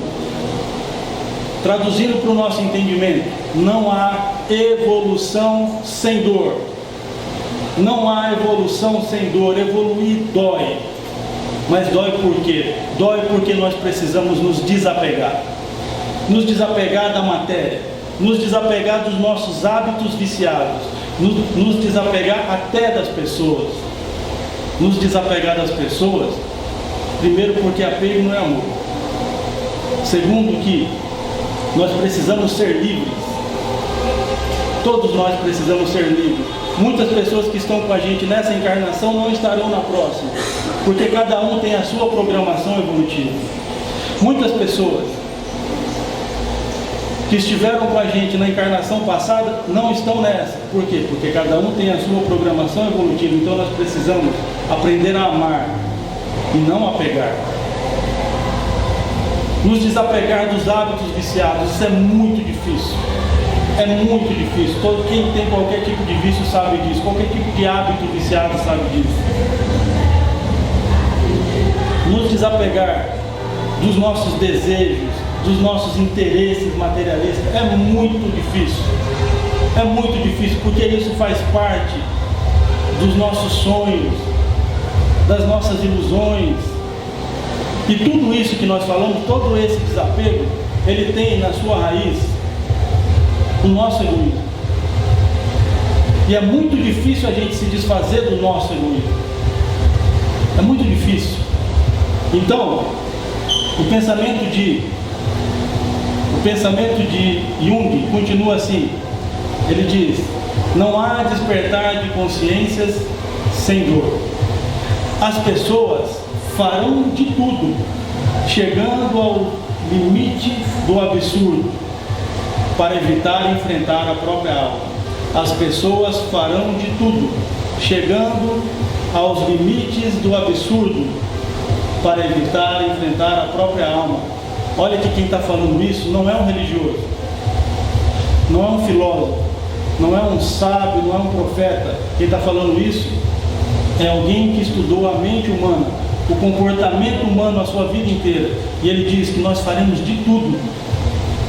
Traduzindo para o nosso entendimento, não há evolução sem dor. Não há evolução sem dor. Evoluir dói. Mas dói por quê? Dói porque nós precisamos nos desapegar. Nos desapegar da matéria. Nos desapegar dos nossos hábitos viciados. Nos desapegar até das pessoas. Nos desapegar das pessoas, primeiro porque apego não é amor. Segundo que nós precisamos ser livres. Todos nós precisamos ser livres. Muitas pessoas que estão com a gente nessa encarnação não estarão na próxima, porque cada um tem a sua programação evolutiva. Muitas pessoas que estiveram com a gente na encarnação passada não estão nessa. Por quê? Porque cada um tem a sua programação evolutiva. Então nós precisamos aprender a amar e não apegar. Nos desapegar dos hábitos viciados, isso é muito difícil. É muito difícil. Quem tem qualquer tipo de vício sabe disso. Qualquer tipo de hábito viciado sabe disso. Nos desapegar dos nossos desejos, dos nossos interesses materialistas, é muito difícil. É muito difícil, porque isso faz parte dos nossos sonhos, das nossas ilusões. E tudo isso que nós falamos, todo esse desapego, ele tem na sua raiz o nosso egoísmo. E é muito difícil a gente se desfazer do nosso egoísmo. É muito difícil. Então, o pensamento de Jung continua assim. Ele diz: não há despertar de consciências sem dor. As pessoas farão de tudo, chegando ao limite do absurdo, para evitar enfrentar a própria alma. As pessoas farão de tudo, chegando aos limites do absurdo, para evitar enfrentar a própria alma. Olha que quem está falando isso não é um religioso, não é um filósofo, não é um sábio, não é um profeta. Quem está falando isso é alguém que estudou a mente humana, o comportamento humano a sua vida inteira. E ele diz que nós faremos de tudo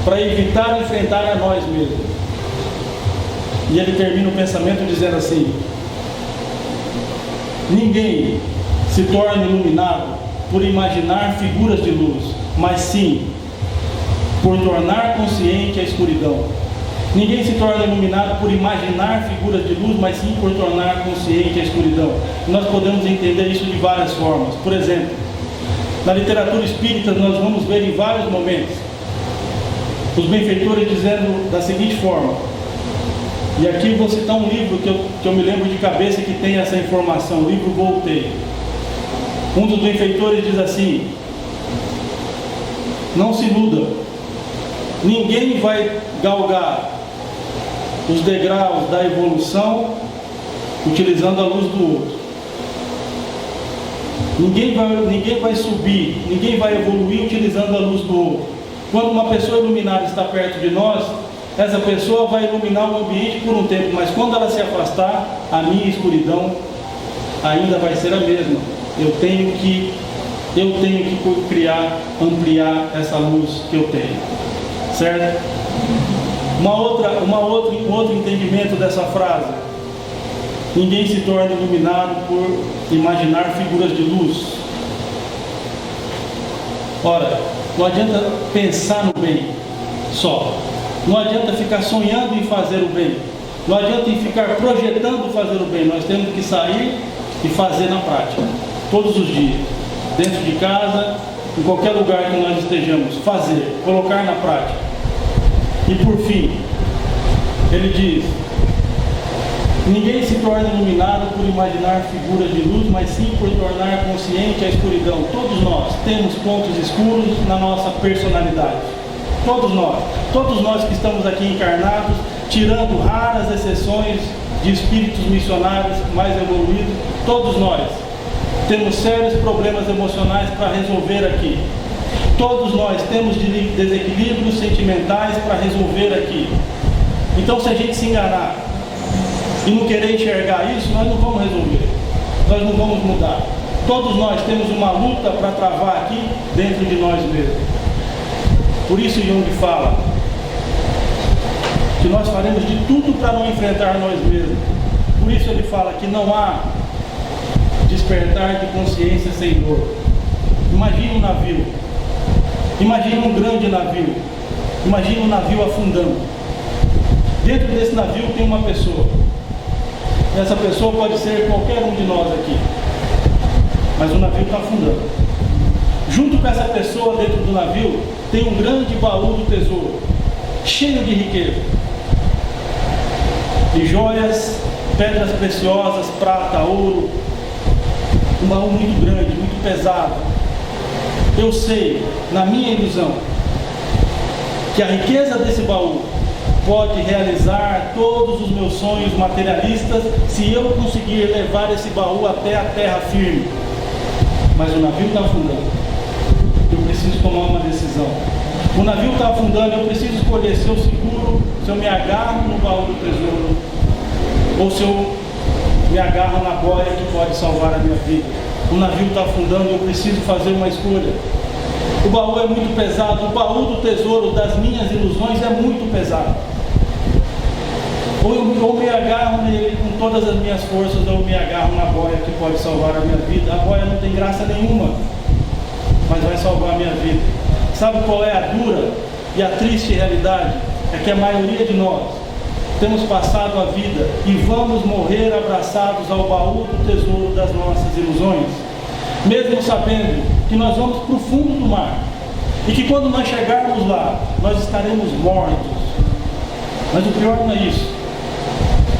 para evitar enfrentar a nós mesmos. E ele termina o pensamento dizendo assim: ninguém se torna iluminado por imaginar figuras de luz, mas sim por tornar consciente a escuridão. Ninguém se torna iluminado por imaginar figuras de luz, mas sim por tornar consciente a escuridão. E nós podemos entender isso de várias formas. Por exemplo, na literatura espírita nós vamos ver em vários momentos os benfeitores dizendo da seguinte forma, e aqui vou citar um livro que eu me lembro de cabeça que tem essa informação, o livro Voltei. Um dos benfeitores diz assim: não se iluda, ninguém vai galgar os degraus da evolução utilizando a luz do outro. Ninguém vai subir, ninguém vai evoluir utilizando a luz do outro. Quando uma pessoa iluminada está perto de nós, essa pessoa vai iluminar o ambiente por um tempo, mas quando ela se afastar, a minha escuridão ainda vai ser a mesma. Eu tenho que ampliar essa luz que eu tenho, certo? Um outro entendimento dessa frase: ninguém se torna iluminado por imaginar figuras de luz. Ora, não adianta pensar no bem só, não adianta ficar sonhando em fazer o bem, não adianta ficar projetando fazer o bem. Nós temos que sair e fazer na prática, todos os dias, dentro de casa, em qualquer lugar que nós estejamos, fazer, colocar na prática. E por fim, ele diz: ninguém se torna iluminado por imaginar figuras de luz, mas sim por tornar consciente a escuridão. Todos nós temos pontos escuros na nossa personalidade. Todos nós que estamos aqui encarnados, tirando raras exceções de espíritos missionários mais evoluídos, todos nós temos sérios problemas emocionais para resolver aqui. Todos nós temos desequilíbrios sentimentais para resolver aqui. Então, se a gente se enganar e não querer enxergar isso, nós não vamos resolver, nós não vamos mudar. Todos nós temos uma luta para travar aqui dentro de nós mesmos. Por isso Jung fala que nós faremos de tudo para não enfrentar nós mesmos. Por isso ele fala que não há despertar de consciência sem dor. Imagine um navio, imagine um grande navio, imagine um navio afundando. Dentro desse navio tem uma pessoa. Essa pessoa pode ser qualquer um de nós aqui, mas o navio está afundando. Junto com essa pessoa dentro do navio tem um grande baú do tesouro, cheio de riqueza, de joias, pedras preciosas, prata, ouro. Um baú muito grande, muito pesado. Eu sei, na minha ilusão, que a riqueza desse baú pode realizar todos os meus sonhos materialistas se eu conseguir levar esse baú até a terra firme. mas o navio está afundando. Eu preciso tomar uma decisão. O navio está afundando, eu preciso escolher se eu seguro, se eu me agarro no baú do tesouro, ou se eu me agarro na boia que pode salvar a minha vida. O navio está afundando, eu preciso fazer uma escolha. O baú é muito pesado, o baú do tesouro das minhas ilusões é muito pesado. Ou eu me agarro nele com todas as minhas forças, ou eu me agarro na boia que pode salvar a minha vida. A boia não tem graça nenhuma, mas vai salvar a minha vida. Sabe qual é a dura e a triste realidade? É que a maioria de nós temos passado a vida e vamos morrer abraçados ao baú do tesouro das nossas ilusões, mesmo sabendo que nós vamos para o fundo do mar e que quando nós chegarmos lá, nós estaremos mortos. Mas o pior não é isso.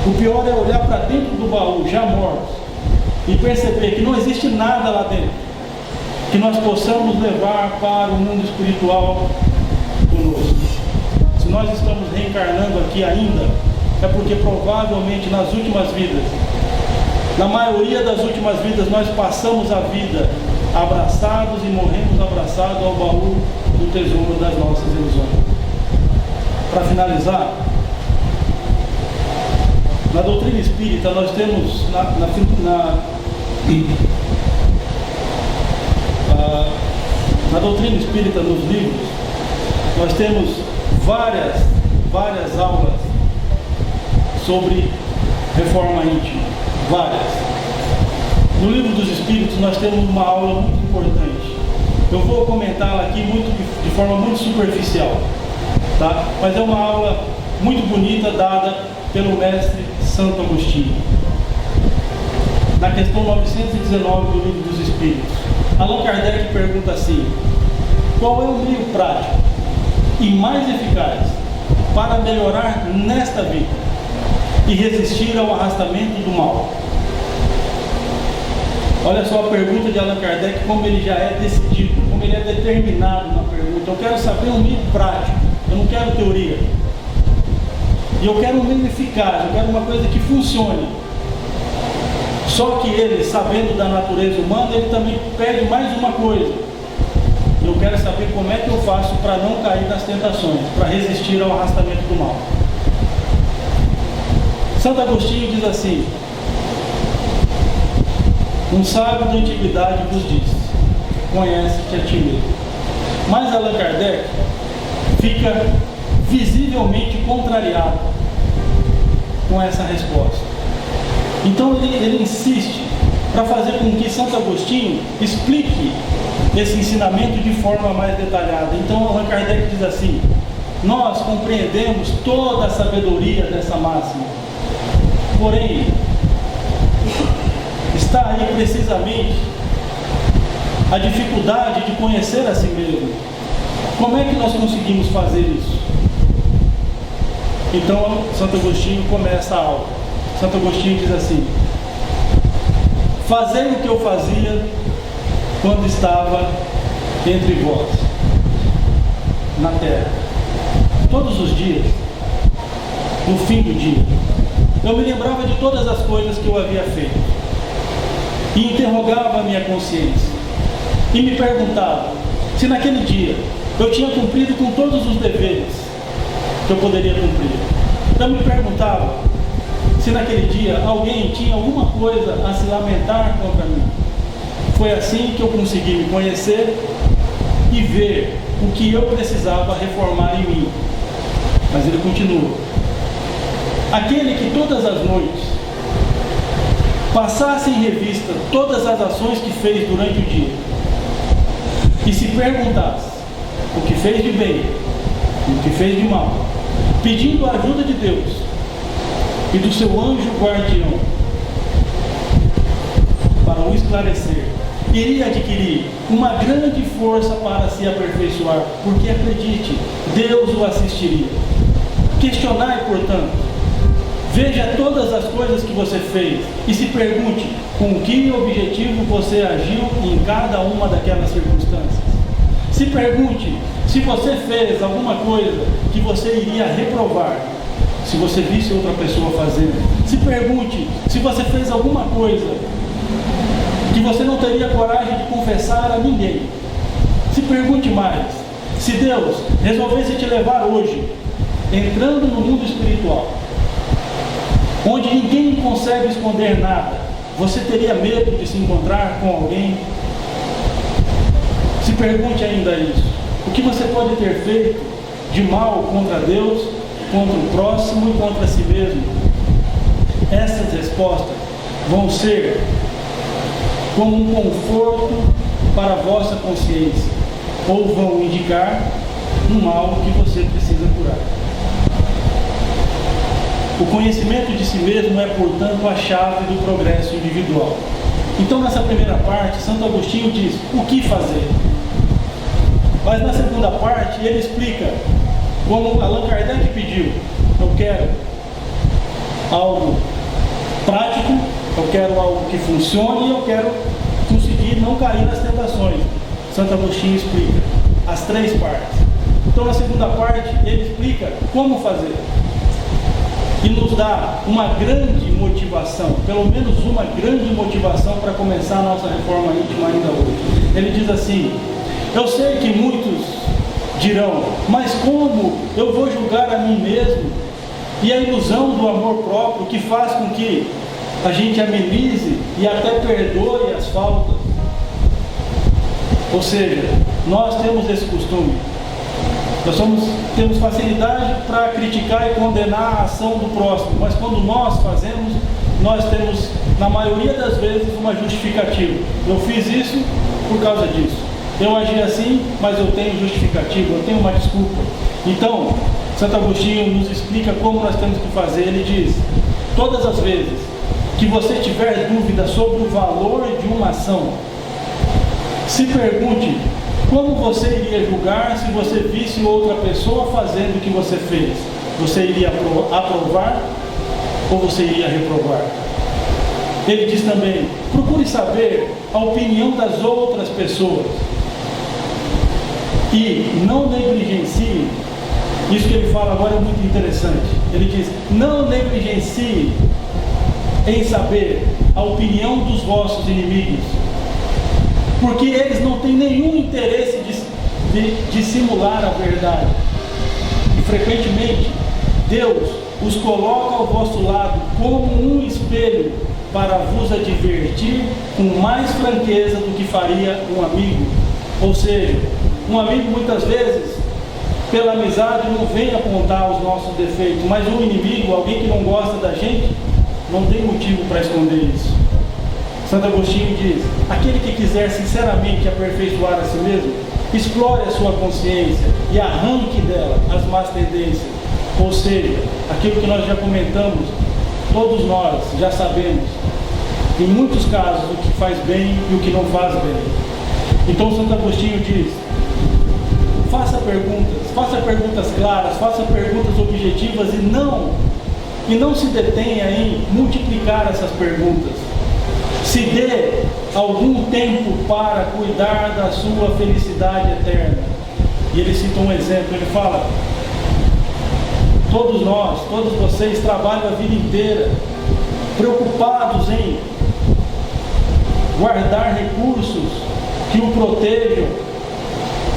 O pior é olhar para dentro do baú, já mortos, e perceber que não existe nada lá dentro que nós possamos levar para o mundo espiritual conosco. Se nós estamos reencarnando aqui ainda, é porque provavelmente nas últimas vidas, na maioria das últimas vidas, nós passamos a vida abraçados e morremos abraçados ao baú do tesouro das nossas ilusões. Para finalizar, na doutrina espírita nós temos na doutrina espírita, nos livros, nós temos várias aulas sobre reforma íntima, várias. No livro dos Espíritos nós temos uma aula muito importante. Eu vou comentá-la aqui de forma muito superficial, tá? Mas é uma aula muito bonita dada pelo mestre Santo Agostinho. Na questão 919 do livro dos Espíritos, Allan Kardec pergunta assim: qual é o meio prático e mais eficaz para melhorar nesta vida e resistir ao arrastamento do mal? Olha só a pergunta de Allan Kardec, como ele já é decidido, como ele é determinado na pergunta. Eu quero saber um meio prático, eu não quero teoria. E eu quero um meio eficaz, eu quero uma coisa que funcione. Só que ele, sabendo da natureza humana, ele também pede mais uma coisa. Eu quero saber como é que eu faço para não cair nas tentações, para resistir ao arrastamento do mal. Santo Agostinho diz assim: um sábio da antiguidade vos disse: conhece-te a ti mesmo. Mas Allan Kardec fica visivelmente contrariado com essa resposta. Então ele insiste para fazer com que Santo Agostinho explique esse ensinamento de forma mais detalhada. Então Allan Kardec diz assim: nós compreendemos toda a sabedoria dessa máxima, porém está aí precisamente a dificuldade de conhecer a si mesmo. Como é que nós conseguimos fazer isso? Então Santo Agostinho começa a aula. Santo Agostinho diz assim: fazei o que eu fazia quando estava entre vós, na terra. Todos os dias, no fim do dia, eu me lembrava de todas as coisas que eu havia feito e interrogava a minha consciência e me perguntava se naquele dia eu tinha cumprido com todos os deveres que eu poderia cumprir. Eu me perguntava se naquele dia alguém tinha alguma coisa a se lamentar contra mim. Foi assim que eu consegui me conhecer e ver o que eu precisava reformar em mim. Mas ele continua: aquele que todas as noites passasse em revista todas as ações que fez durante o dia e se perguntasse o que fez de bem e o que fez de mal, pedindo a ajuda de Deus e do seu anjo guardião para o esclarecer, iria adquirir uma grande força para se aperfeiçoar, porque acredite, Deus o assistiria. Questionai, portanto, veja todas as coisas que você fez e se pergunte com que objetivo você agiu em cada uma daquelas circunstâncias. Se pergunte se você fez alguma coisa que você iria reprovar se você visse outra pessoa fazendo. Se pergunte se você fez alguma coisa que você não teria coragem de confessar a ninguém. Se pergunte mais: se Deus resolvesse te levar hoje, entrando no mundo espiritual, onde ninguém consegue esconder nada, você teria medo de se encontrar com alguém? Se pergunte ainda isso: o que você pode ter feito de mal contra Deus, contra o próximo e contra si mesmo? Essas respostas vão ser como um conforto para a vossa consciência, ou vão indicar um mal que você precisa curar. O conhecimento de si mesmo é, portanto, a chave do progresso individual. Então, nessa primeira parte, Santo Agostinho diz o que fazer. Mas na segunda parte, ele explica, como Allan Kardec pediu: eu quero algo prático, eu quero algo que funcione e eu quero conseguir não cair nas tentações. Santo Agostinho explica as três partes. Então, na segunda parte, ele explica como fazer e nos dá uma grande motivação, pelo menos uma grande motivação para começar a nossa reforma íntima ainda hoje. Ele diz assim: eu sei que muitos dirão, mas como eu vou julgar a mim mesmo? E a ilusão do amor próprio que faz com que a gente amenize e até perdoe as faltas. Ou seja, nós temos esse costume. Nós temos facilidade para criticar e condenar a ação do próximo, mas quando nós fazemos, nós temos, na maioria das vezes, uma justificativa. Eu fiz isso por causa disso. Eu agi assim, mas eu tenho justificativa, eu tenho uma desculpa. Então, Santo Agostinho nos explica como nós temos que fazer. Ele diz: todas as vezes que você tiver dúvida sobre o valor de uma ação, se pergunte como você iria julgar se você visse outra pessoa fazendo o que você fez. Você iria aprovar ou você iria reprovar? Ele diz também: procure saber a opinião das outras pessoas e não negligencie. Isso que ele fala agora é muito interessante. Ele diz: não negligencie em saber a opinião dos vossos inimigos, porque eles não têm nenhum interesse de simular a verdade. E frequentemente Deus os coloca ao vosso lado como um espelho para vos advertir com mais franqueza do que faria um amigo. Ou seja, um amigo muitas vezes, pela amizade, não vem apontar os nossos defeitos, mas um inimigo, alguém que não gosta da gente, não tem motivo para esconder isso. Santo Agostinho diz: aquele que quiser sinceramente aperfeiçoar a si mesmo, explore a sua consciência e arranque dela as más tendências. Ou seja, aquilo que nós já comentamos, todos nós já sabemos, em muitos casos, o que faz bem e o que não faz bem. Então Santo Agostinho diz: faça perguntas claras, faça perguntas objetivas e não se detenha em multiplicar essas perguntas. Se dê algum tempo para cuidar da sua felicidade eterna. E ele cita um exemplo, ele fala: todos nós, todos vocês trabalham a vida inteira preocupados em guardar recursos que o protejam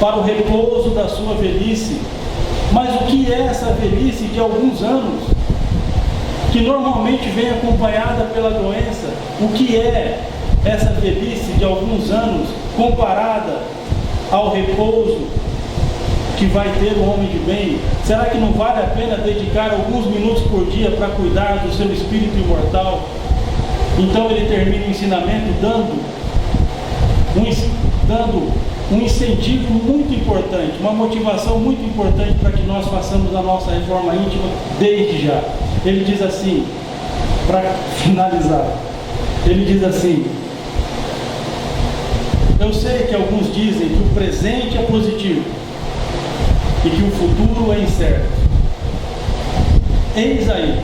para o repouso da sua velhice. Mas o que é essa velhice de alguns anos, que normalmente vem acompanhada pela doença? O que é essa velhice de alguns anos comparada ao repouso que vai ter o homem de bem? Será que não vale a pena dedicar alguns minutos por dia para cuidar do seu espírito imortal? Então ele termina o ensinamento dando um incentivo muito importante, uma motivação muito importante para que nós façamos a nossa reforma íntima desde já. Ele diz assim, para finalizar, ele diz assim: eu sei que alguns dizem que o presente é positivo e que o futuro é incerto. Eis aí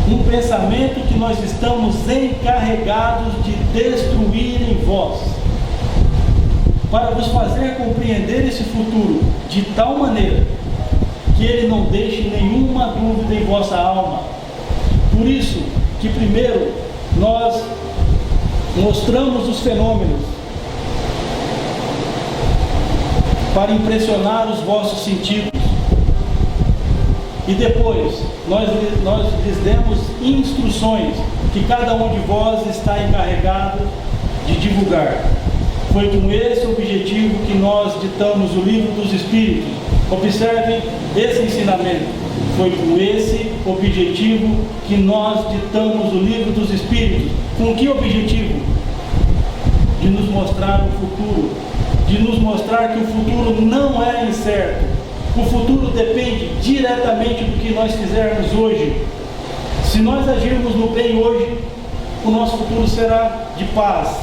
um pensamento que nós estamos encarregados de destruir em vós, para vos fazer compreender esse futuro de tal maneira que ele não deixe nenhuma dúvida em vossa alma. Por isso que primeiro nós mostramos os fenômenos para impressionar os vossos sentidos. E depois, nós lhes demos instruções que cada um de vós está encarregado de divulgar. Foi com esse objetivo que nós ditamos o livro dos Espíritos. Observem esse ensinamento. Foi com esse objetivo que nós ditamos o livro dos Espíritos. Com que objetivo? De nos mostrar o futuro. De nos mostrar que o futuro não é incerto. O futuro depende diretamente do que nós fizermos hoje. Se nós agirmos no bem hoje, o nosso futuro será de paz,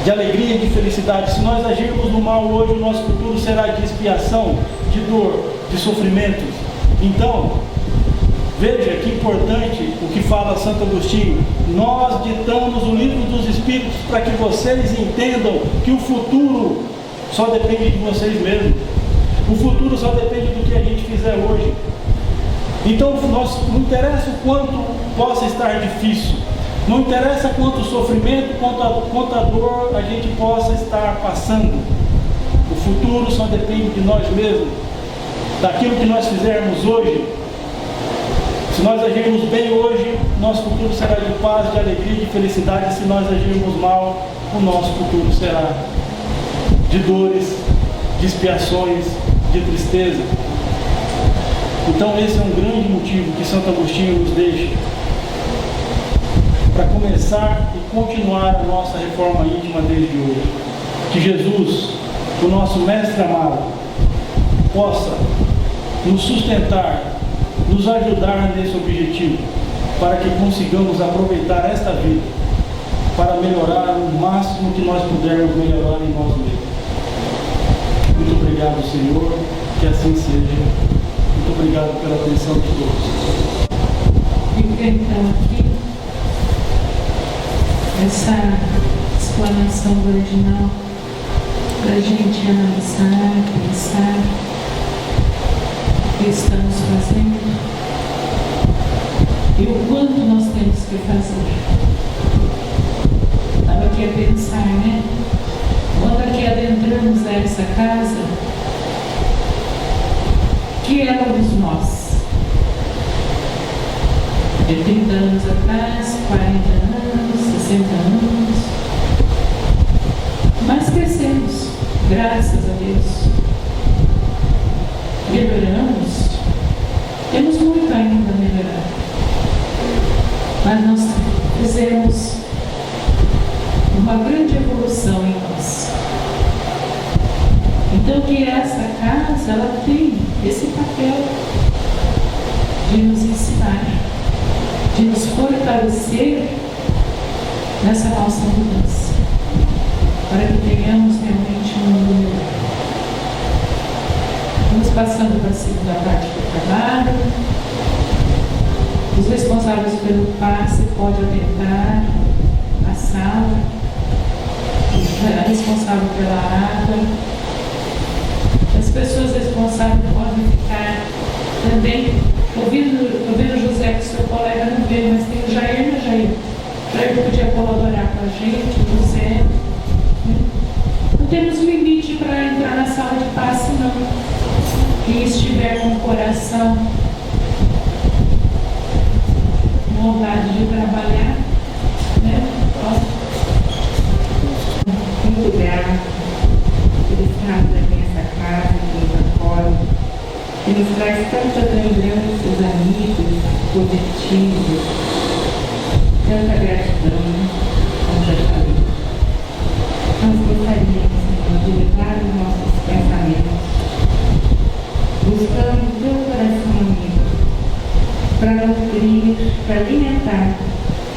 de alegria e de felicidade. Se nós agirmos no mal hoje, o nosso futuro será de expiação, de dor, de sofrimento. Então, veja que importante o que fala Santo Agostinho. Nós ditamos o livro dos Espíritos para que vocês entendam que o futuro só depende de vocês mesmos. O futuro só depende do que a gente fizer hoje. Então, não interessa o quanto possa estar difícil, não interessa quanto sofrimento, quanto a dor a gente possa estar passando. O futuro só depende de nós mesmos, daquilo que nós fizermos hoje. Se nós agirmos bem hoje, nosso futuro será de paz, de alegria, de felicidade. Se nós agirmos mal, o nosso futuro será de dores, de expiações, de tristeza. Então esse é um grande motivo que Santo Agostinho nos deixa para começar e continuar a nossa reforma íntima desde hoje. Que Jesus, o nosso Mestre amado, possa nos sustentar, nos ajudar nesse objetivo, para que consigamos aproveitar esta vida para melhorar o máximo que nós pudermos melhorar em nós mesmos. Muito obrigado, Senhor, que assim seja. Muito obrigado pela atenção de todos. Fica então aqui essa explanação do original para a gente analisar, pensar o que estamos fazendo e o quanto nós temos que fazer. Estava aqui a pensar, né? Quando aqui adentramos essa casa, que éramos nós? De 30 anos atrás, 40 anos, 60 anos. Mas crescemos, graças a Deus. Melhoramos. Temos muito ainda a melhorar. Mas nós fizemos uma grande evolução em nós. Então que essa casa, ela tem esse papel de nos ensinar, de nos fortalecer nessa nossa mudança, para que tenhamos realmente um mundo melhor. Vamos passando para a segunda parte do trabalho. Os responsáveis pelo passe podem adentrar a sala, a responsável pela água. As pessoas responsáveis podem ficar também ouvindo José, que seu colega não vê, mas tem o Jair, né, Jair? Jair podia colaborar com a gente, o José. Não temos limite para entrar na sala de passe, não. Quem estiver com o coração, vontade de trabalhar, né? Muito grata por estarmos aqui nessa casa, que nos acolhe, que nos traz tantas lembranças, amigos, positivos, tanta gratidão, como já falei. Nós gostaríamos, Senhor, de levar os nossos pensamentos, buscando o teu coração amigo, para nutrir, para alimentar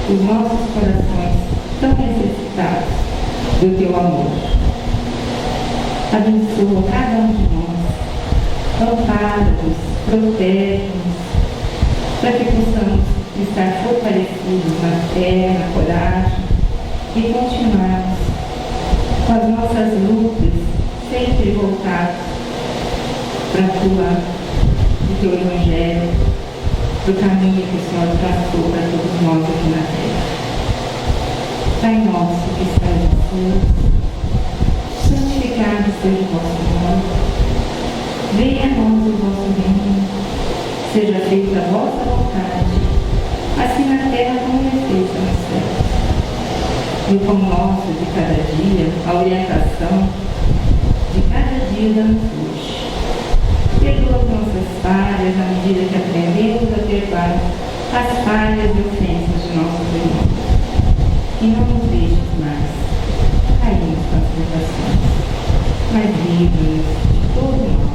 os nossos corações tão necessitados do teu amor. Abençoa cada um de nós, ampara-nos, protege-nos, para que possamos estar fortalecidos na fé, na coragem e continuarmos com as nossas lutas sempre voltadas para o teu Evangelho, do caminho que o Senhor traçou para todos nós aqui na terra. Pai nosso que estás nos céus, santificado seja o vosso nome. Venha a nós o vosso reino, seja feita a vossa vontade, assim na terra como é feita no céu. E o pão nosso de cada dia, a orientação de cada dia dá-nos hoje. Perdoa as nossas falhas na medida que aprendemos a perdoar as falhas e ofensas de nossos irmãos. E não nos deixes mais cairmos com as tentações, mas livra-nos de todo mal.